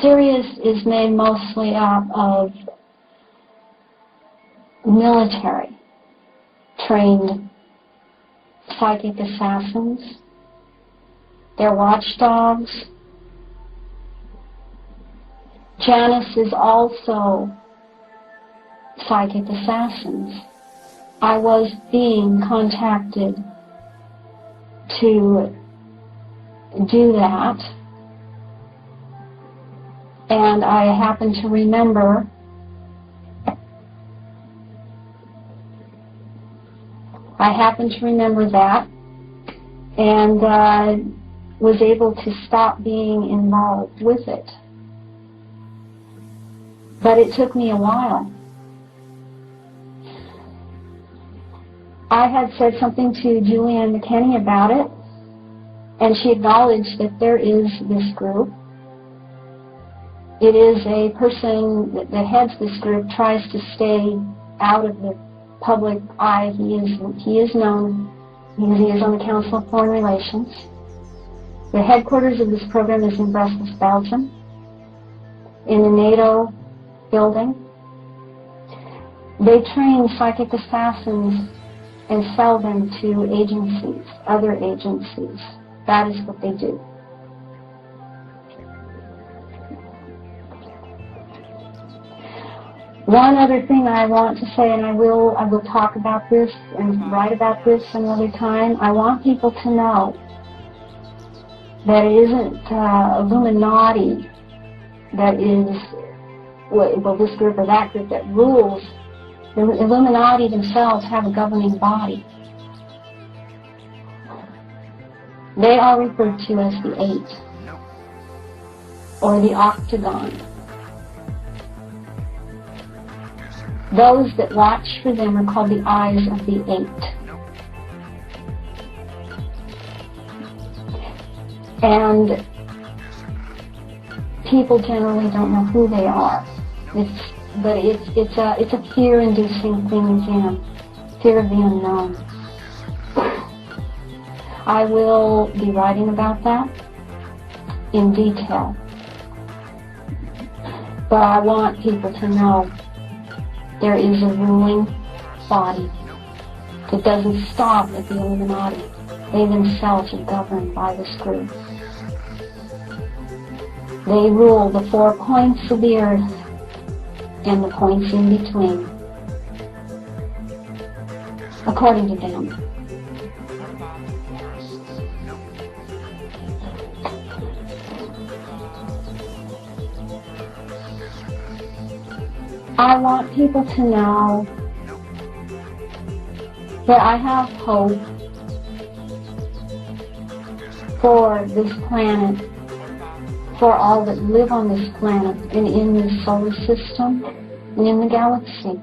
Sirius is made mostly up of military trained psychic assassins. They're watchdogs. Janus is also psychic assassins. I was being contacted to do that, and I happen to remember that, and was able to stop being involved with it. But it took me a while. I had said something to Julianne McKinney about it, and she acknowledged that there is this group. It is a person that heads this group, tries to stay out of the public eye. He is known. He is on the Council of Foreign Relations. The headquarters of this program is in Brussels, Belgium, in the NATO building. They train psychic assassins and sell them to agencies, other agencies. That is what they do. One other thing I want to say, and I will talk about this and write about this another time. I want people to know that it isn't Illuminati that is, well, this group or that group that rules. The Illuminati themselves have a governing body. They are referred to as the Eight, or the Octagon. Those that watch for them are called the Eyes of the Eight. And people generally don't know who they are. But it's a fear-inducing thing again, fear of the unknown. I will be writing about that in detail. But I want people to know there is a ruling body that doesn't stop at the Illuminati. They themselves are governed by this group. They rule the 4 points of the earth and the points in between, according to them. I want people to know that I have hope for this planet, for all that live on this planet and in this solar system and in the galaxy.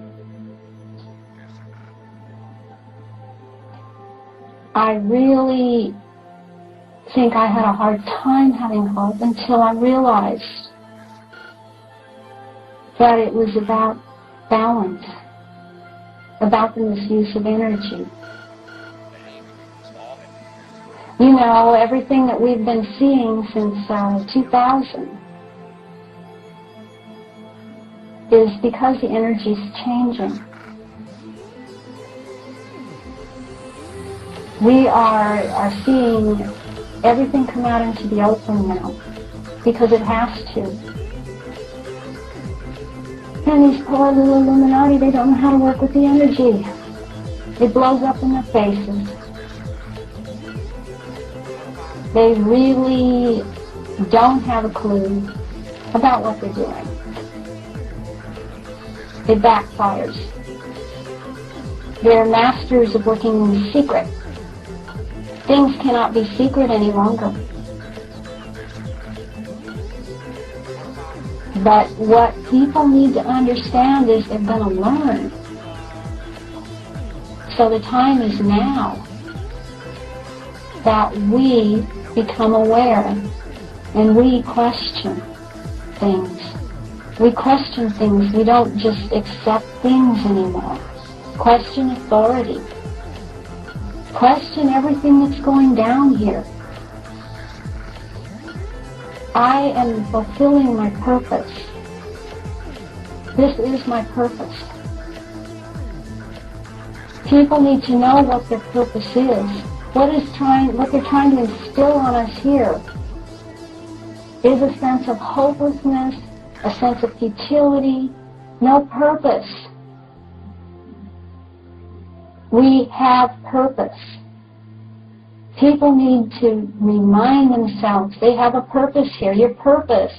I really think I had a hard time having hope until I realized that it was about balance. about the misuse of energy. You know, everything that we've been seeing since 2000 is because the energy is changing. We are seeing everything come out into the open now because it has to. And these poor little Illuminati, they don't know how to work with the energy. It blows up in their faces. They really don't have a clue about what they're doing. It backfires. They're masters of working in secret. Things cannot be secret any longer. But what people need to understand is they're going to learn. So the time is now that we become aware and we question things. We question things. We don't just accept things anymore. Question authority. Question everything that's going down here. I am fulfilling my purpose. This is my purpose. People need to know what their purpose is. What they're trying to instill on us here is a sense of hopelessness, a sense of futility, no purpose. We have purpose. People need to remind themselves they have a purpose here. Your purpose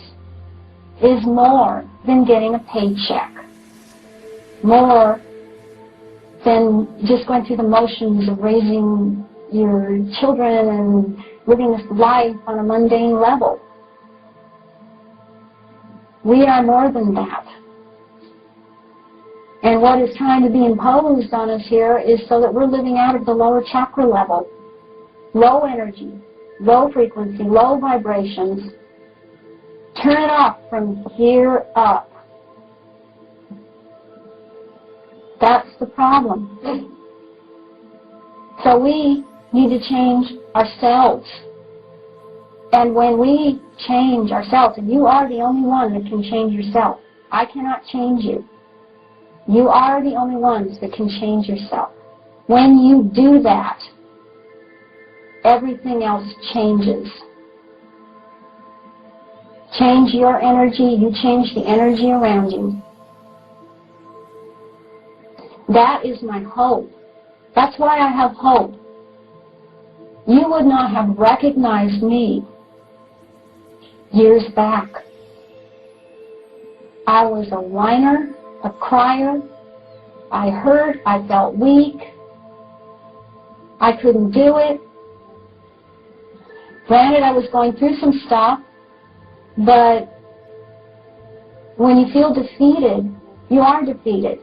is more than getting a paycheck, more than just going through the motions of raising your children and living this life on a mundane level. We are more than that. And what is trying to be imposed on us here is so that we're living out of the lower chakra level. Low energy, low frequency, low vibrations. Turn it off from here up. That's the problem. So we need to change ourselves. And when we change ourselves, and you are the only one that can change yourself. I cannot change you. You are the only ones that can change yourself. When you do that, everything else changes. Change your energy, you change the energy around you. That is my hope. That's why I have hope. You would not have recognized me years back. I was a whiner, a crier. I hurt, I felt weak. I couldn't do it. Granted, I was going through some stuff, but when you feel defeated, you are defeated.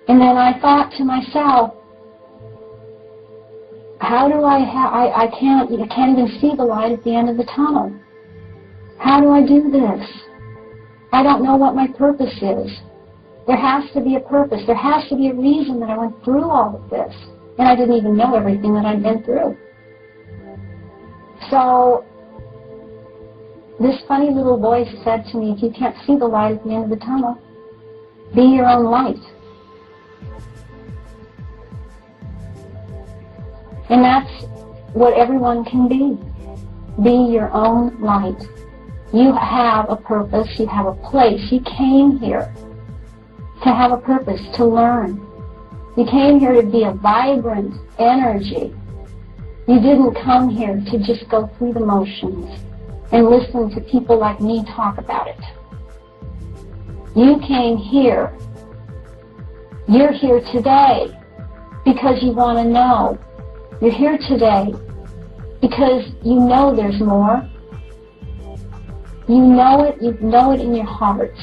And then I thought to myself, how do I can't even see the light at the end of the tunnel. How do I do this? I don't know what my purpose is. There has to be a purpose. There has to be a reason that I went through all of this. And I didn't even know everything that I'd been through. So this funny little voice said to me, if you can't see the light at the end of the tunnel, be your own light. And that's what everyone can be. Be your own light. You have a purpose. You have a place. You came here to have a purpose, to learn. You came here to be a vibrant energy. You didn't come here to just go through the motions and listen to people like me talk about it. You came here. You're here today because you want to know. You're here today because you know there's more. You know it in your hearts.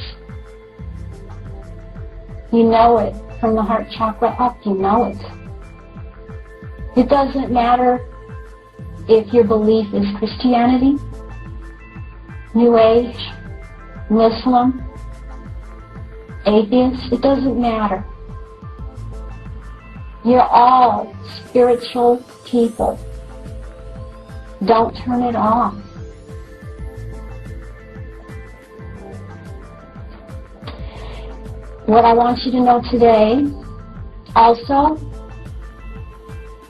You know it from the heart chakra up, you know it. It doesn't matter if your belief is Christianity, New Age, Muslim, atheists, it doesn't matter. You're all spiritual people. Don't turn it off. What I want you to know today also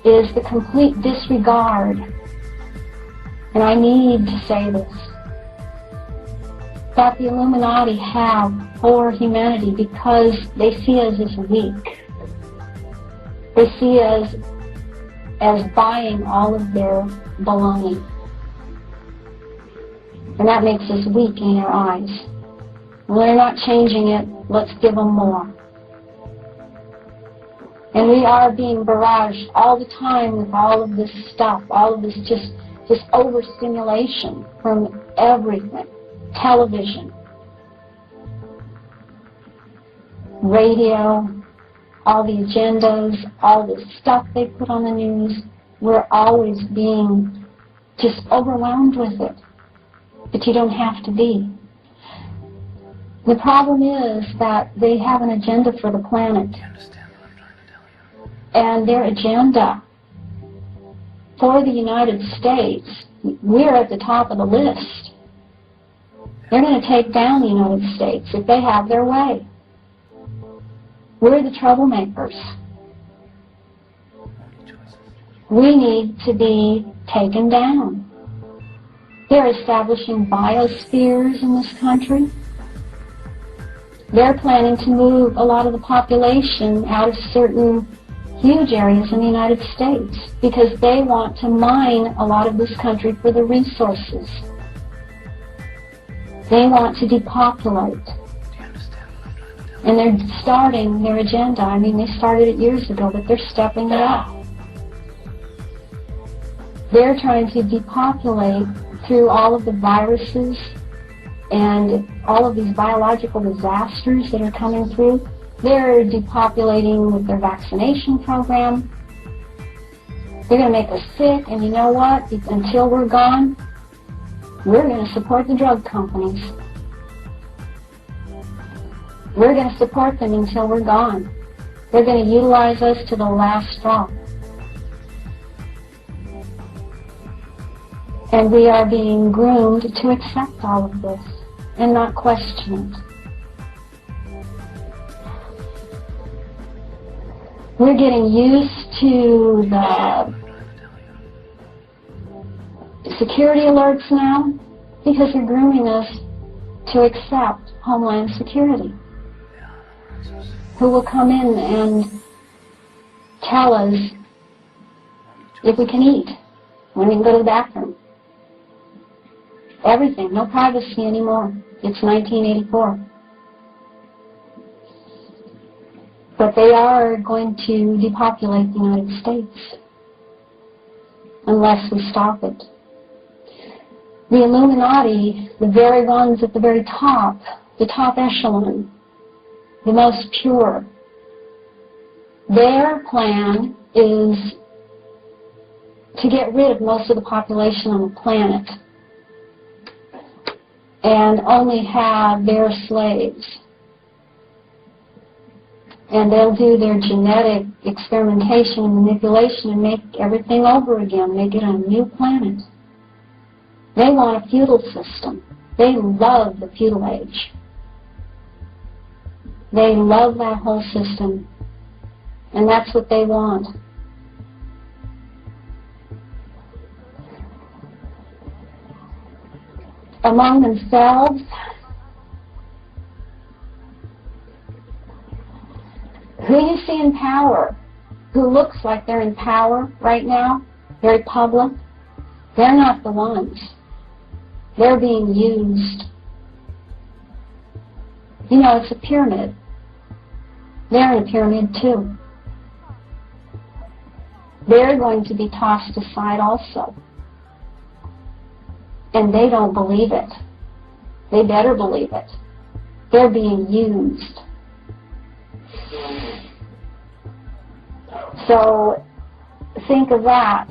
is the complete disregard, and I need to say this, that the Illuminati have for humanity because they see us as weak. They see us as buying all of their baloney. And that makes us weak in their eyes. Well, they're not changing it. Let's give them more. And we are being barraged all the time with all of this stuff, all of this just overstimulation from everything. Television, radio, all the agendas, all the stuff they put on the news. We're always being just overwhelmed with it. But you don't have to be. The problem is that they have an agenda for the planet. You understand what I'm trying to tell you? And their agenda for the United States, we're at the top of the list. They're going to take down the United States if they have their way. We're the troublemakers. We need to be taken down. They're establishing biospheres in this country. They're planning to move a lot of the population out of certain huge areas in the United States because they want to mine a lot of this country for the resources. They want to depopulate. And they're starting their agenda. I mean, they started it years ago, but they're stepping it up. They're trying to depopulate through all of the viruses and all of these biological disasters that are coming through. They're depopulating with their vaccination program. They're going to make us sick, and you know what? Until we're gone, we're going to support the drug companies. We're going to support them until we're gone. They're going to utilize us to the last straw. And we are being groomed to accept all of this and not question it. We're getting used to the security alerts now because they're grooming us to accept Homeland Security, who will come in and tell us if we can eat, when we can go to the bathroom. Everything, no privacy anymore. It's 1984. But they are going to depopulate the United States unless we stop it. The Illuminati, the very ones at the very top, the top echelon, the most pure, their plan is to get rid of most of the population on the planet and only have their slaves. And they'll do their genetic experimentation and manipulation and make everything over again, make it a new planet. They want a feudal system. They love the feudal age. They love that whole system. And that's what they want. Among themselves, who you see in power, who looks like they're in power right now, very public, they're not the ones. They're being used. You know, it's a pyramid. They're in a pyramid too. They're going to be tossed aside also. And they don't believe it. They better believe it. They're being used. So think of that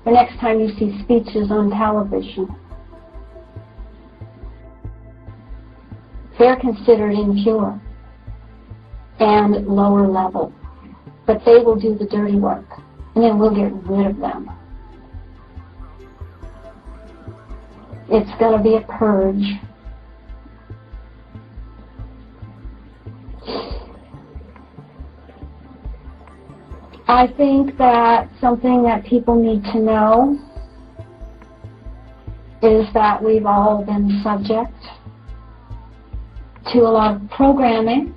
the next time you see speeches on television. They're considered impure. and lower level. But they will do the dirty work, and then we'll get rid of them. It's going to be a purge. I think that something that people need to know is that we've all been subject to a lot of programming.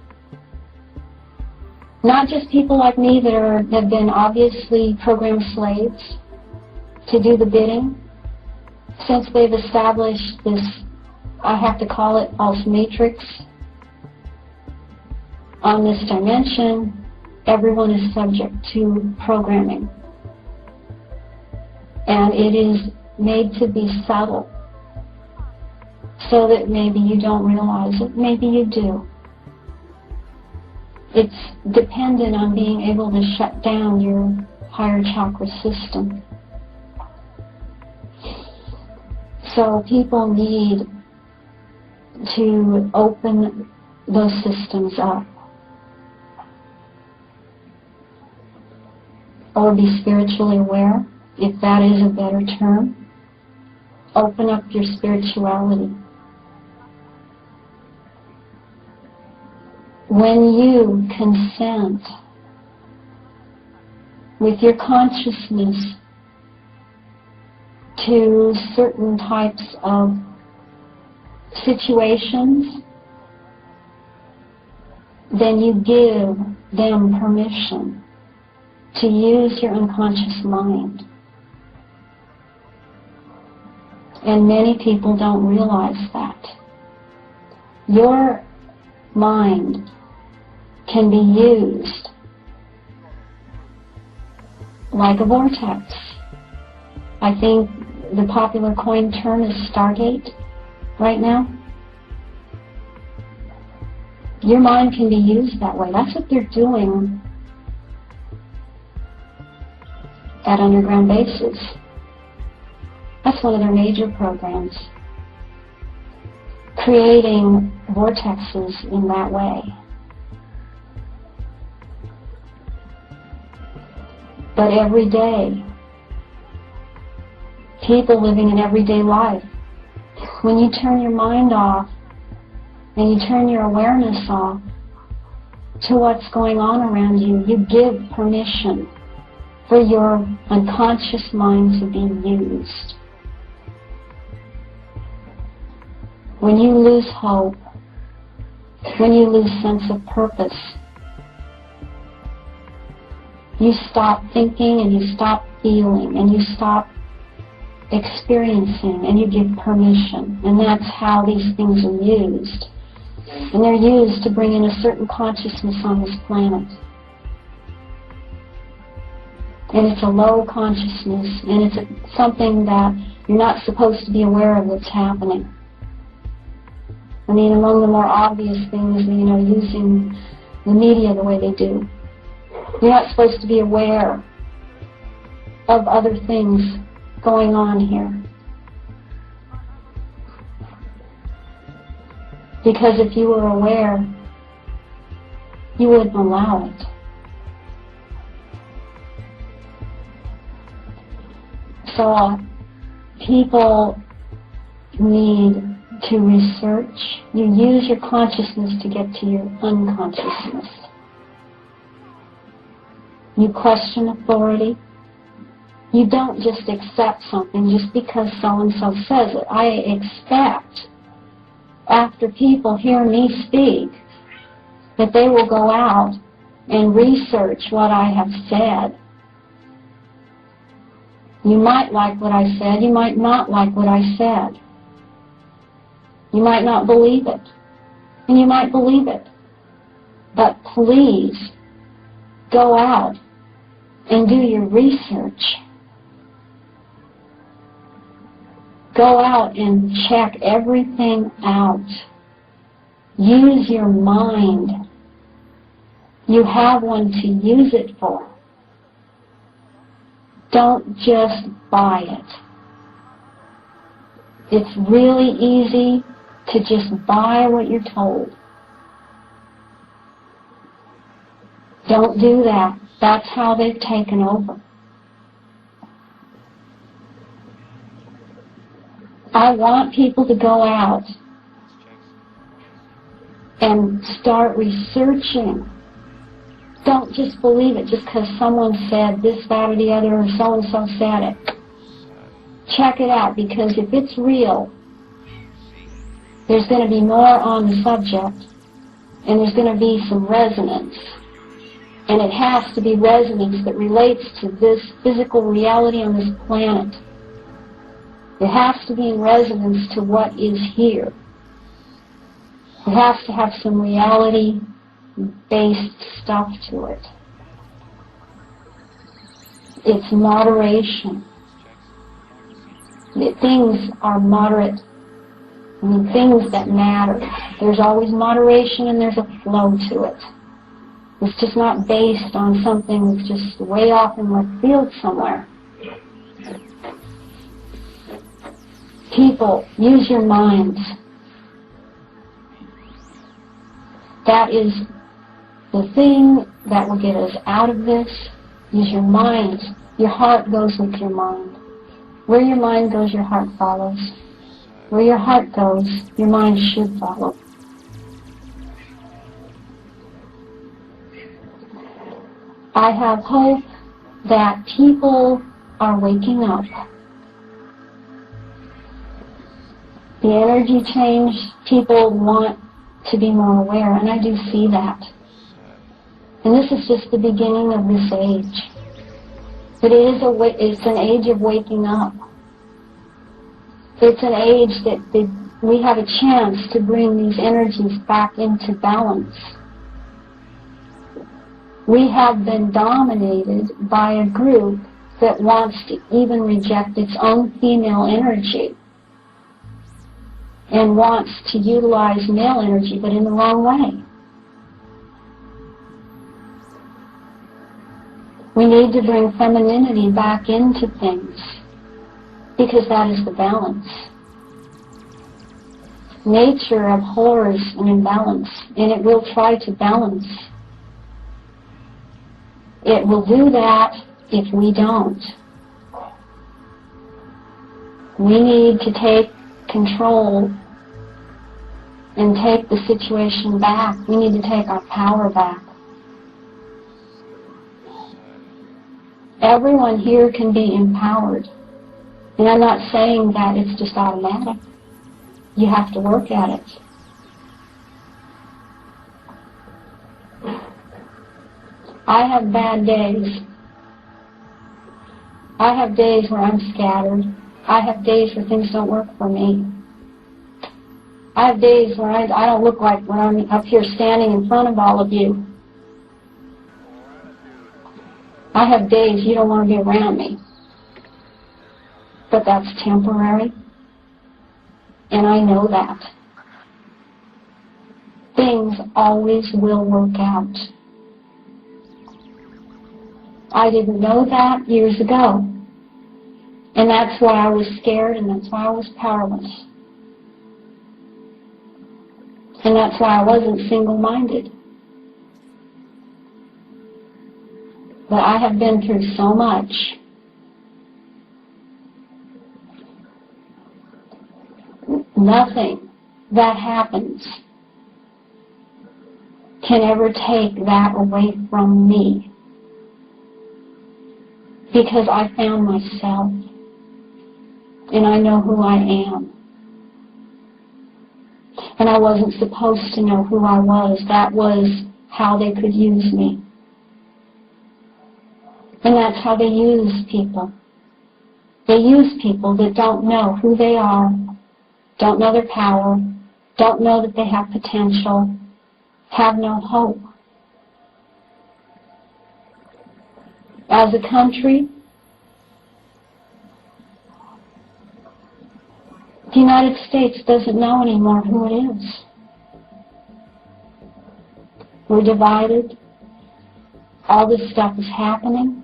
Not just people like me that have been obviously programmed slaves to do the bidding. Since they've established this, I have to call it false matrix on this dimension, everyone is subject to programming. And it is made to be subtle, so that maybe you don't realize it, maybe you do. It's dependent on being able to shut down your higher chakra system. So people need to open those systems up, or be spiritually aware, if that is a better term. Open up your spirituality. When you consent with your consciousness to certain types of situations, then you give them permission to use your unconscious mind. And many people don't realize that. Your mind can be used like a vortex. I think the popular coined term is Stargate right now. Your mind can be used that way. That's what they're doing at underground bases. That's one of their major programs. Creating vortexes in that way. But every day, people living an everyday life, when you turn your mind off and you turn your awareness off to what's going on around you, you give permission for your unconscious mind to be used. When you lose hope, when you lose sense of purpose, you stop thinking and you stop feeling and you stop experiencing and you give permission. And that's how these things are used. And they're used to bring in a certain consciousness on this planet. And it's a low consciousness, and it's something that you're not supposed to be aware of that's happening. I mean, among the more obvious things, using the media the way they do. You're not supposed to be aware of other things going on here. Because if you were aware, you wouldn't allow it. So people need to research. You use your consciousness to get to your unconsciousness. You question authority. You don't just accept something just because so-and-so says it. I expect, after people hear me speak, that they will go out and research what I have said. You might like what I said. You might not like what I said. You might not believe it. And you might believe it. But please, go out and do your research. Go out and check everything out. Use your mind. You have one to use it for. Don't just buy it. It's really easy to just buy what you're told. Don't do that. That's how they've taken over. I want people to go out and start researching. Don't just believe it just because someone said this, that, or the other, or so-and-so said it. Check it out, because if it's real, there's going to be more on the subject, and there's going to be some resonance. And it has to be resonance that relates to this physical reality on this planet. It has to be in resonance to what is here. It has to have some reality-based stuff to it. It's moderation. Things are moderate. I mean, things that matter. There's always moderation and there's a flow to it. It's just not based on something that's just way off in left field somewhere. People, use your minds. That is the thing that will get us out of this. Use your mind. Your heart goes with your mind. Where your mind goes, your heart follows. Where your heart goes, your mind should follow. I have hope that people are waking up. The energy change, people want to be more aware, and I do see that. And this is just the beginning of this age. But it's an age of waking up. It's an age that we have a chance to bring these energies back into balance. We have been dominated by a group that wants to even reject its own female energy and wants to utilize male energy, but in the wrong way. We need to bring femininity back into things, because that is the balance. Nature abhors an imbalance, and it will try to balance. It will do that if we don't. We need to take control and take the situation back. We need to take our power back. Everyone here can be empowered. And I'm not saying that it's just automatic. You have to work at it. I have bad days. I have days where I'm scattered. I have days where things don't work for me. I have days where I don't look like when I'm up here standing in front of all of you. I have days you don't want to be around me. But that's temporary. And I know that. Things always will work out. I didn't know that years ago. And that's why I was scared, and that's why I was powerless. And that's why I wasn't single-minded. But I have been through so much. Nothing that happens can ever take that away from me. Because I found myself. And I know who I am. And I wasn't supposed to know who I was. That was how they could use me. And that's how they use people. They use people that don't know who they are, don't know their power, don't know that they have potential, have no hope. As a country, the United States doesn't know anymore who it is. We're divided. All this stuff is happening.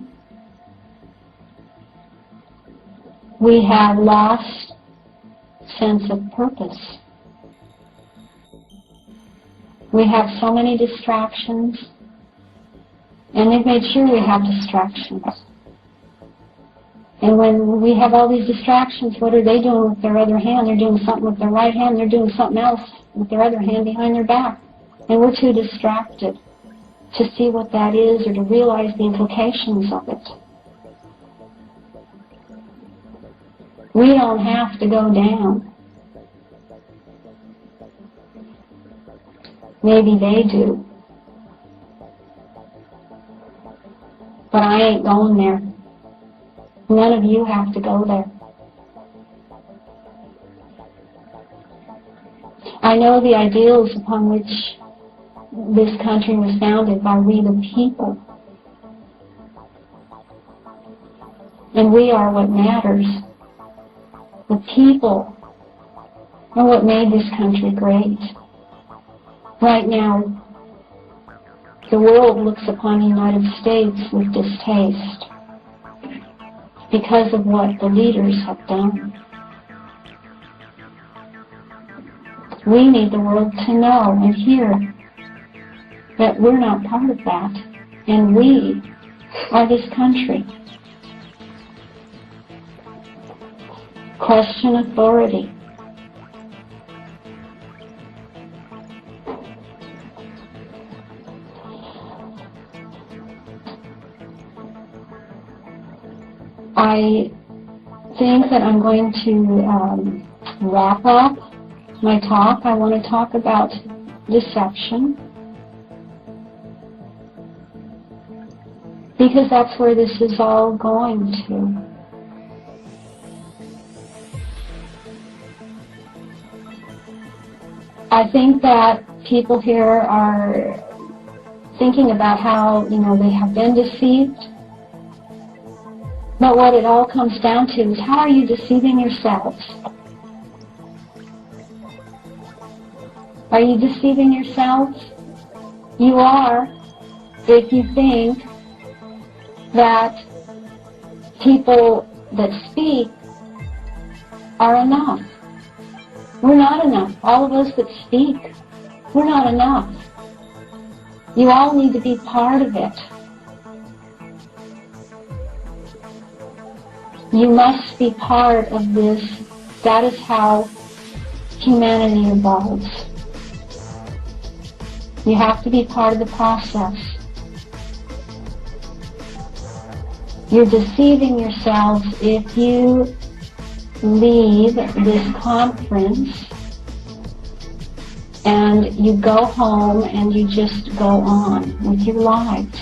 We have lost sense of purpose. We have so many distractions. And they've made sure we have distractions. And when we have all these distractions, what are they doing with their other hand? They're doing something with their right hand. They're doing something else with their other hand behind their back. And we're too distracted to see what that is or to realize the implications of it. We don't have to go down. Maybe they do. But I ain't going there. None of you have to go there. I know the ideals upon which this country was founded by we the people. And we are what matters. The people are what made this country great. Right now, the world looks upon the United States with distaste because of what the leaders have done. We need the world to know and hear that we're not part of that, and we are this country. Question authority. I think that I'm going to wrap up my talk. I want to talk about deception, because that's where this is all going to. I think that people here are thinking about how, they have been deceived. But what it all comes down to is, how are you deceiving yourselves? Are you deceiving yourselves? You are, if you think that people that speak are enough. We're not enough. All of us that speak, we're not enough. You all need to be part of it. You must be part of this. That is how humanity evolves. You have to be part of the process. You're deceiving yourselves if you leave this conference and you go home and you just go on with your lives.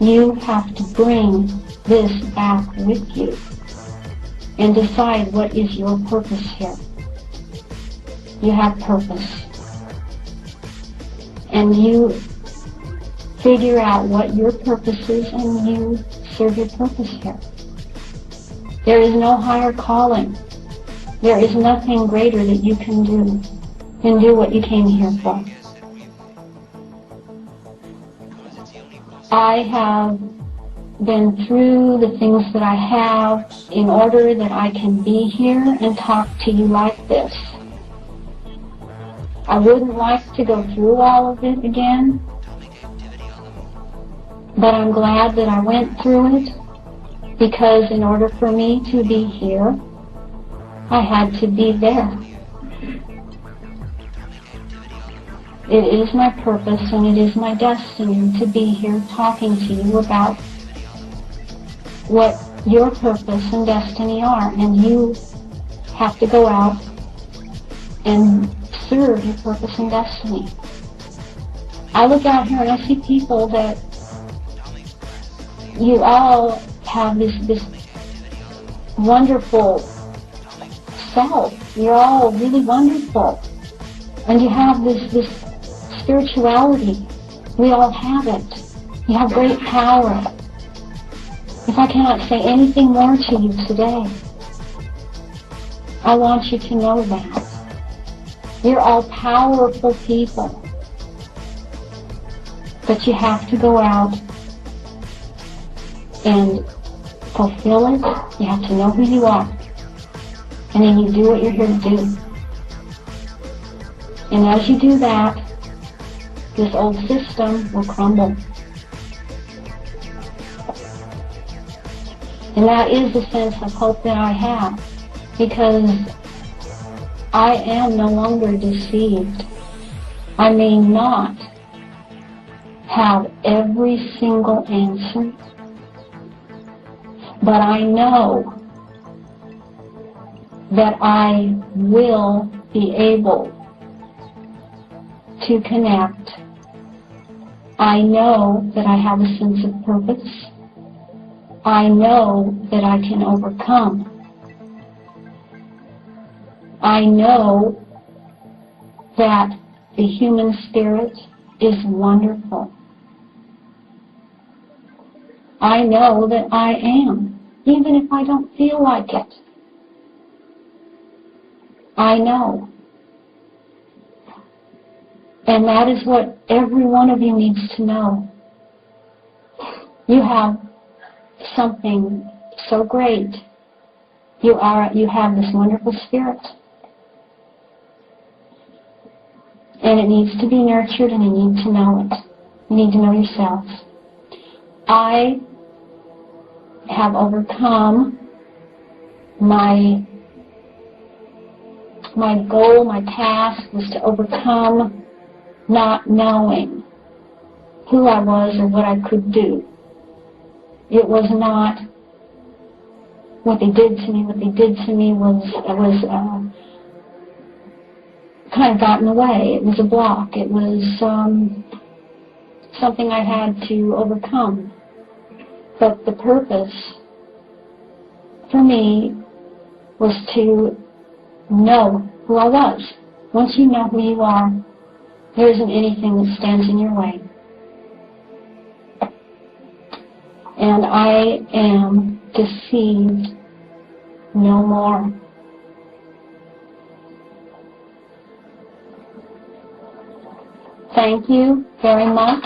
You have to bring this back with you and decide what is your purpose here. You have purpose. And you figure out what your purpose is and you serve your purpose here. There is no higher calling. There is nothing greater that you can do than do what you came here for. I have been through the things that I have in order that I can be here and talk to you like this. I wouldn't like to go through all of it again, but I'm glad that I went through it, because in order for me to be here, I had to be there. It is my purpose and it is my destiny to be here talking to you about what your purpose and destiny are, and you have to go out and serve your purpose and destiny. I look out here and I see people that you all have this wonderful self. You're all really wonderful. And you have this spirituality. We all have it. You have great power. If I cannot say anything more to you today, I want you to know that. You're all powerful people. But you have to go out and fulfill it. You have to know who you are. And then you do what you're here to do. And as you do that, this old system will crumble. And that is the sense of hope that I have, because I am no longer deceived. I may not have every single answer, but I know that I will be able to connect. I know that I have a sense of purpose. I know that I can overcome. I know that the human spirit is wonderful. I know that I am, even if I don't feel like it. I know. And that is what every one of you needs to know. You have something so great. You have this wonderful spirit. And it needs to be nurtured, and you need to know it. You need to know yourself. I have overcome my goal, my task was to overcome not knowing who I was or what I could do. It was not what they did to me. What they did to me was kind of got in the way. It was a block. It was something I had to overcome. But the purpose for me was to know who I was. Once you know who you are, there isn't anything that stands in your way. And I am deceived no more. Thank you very much.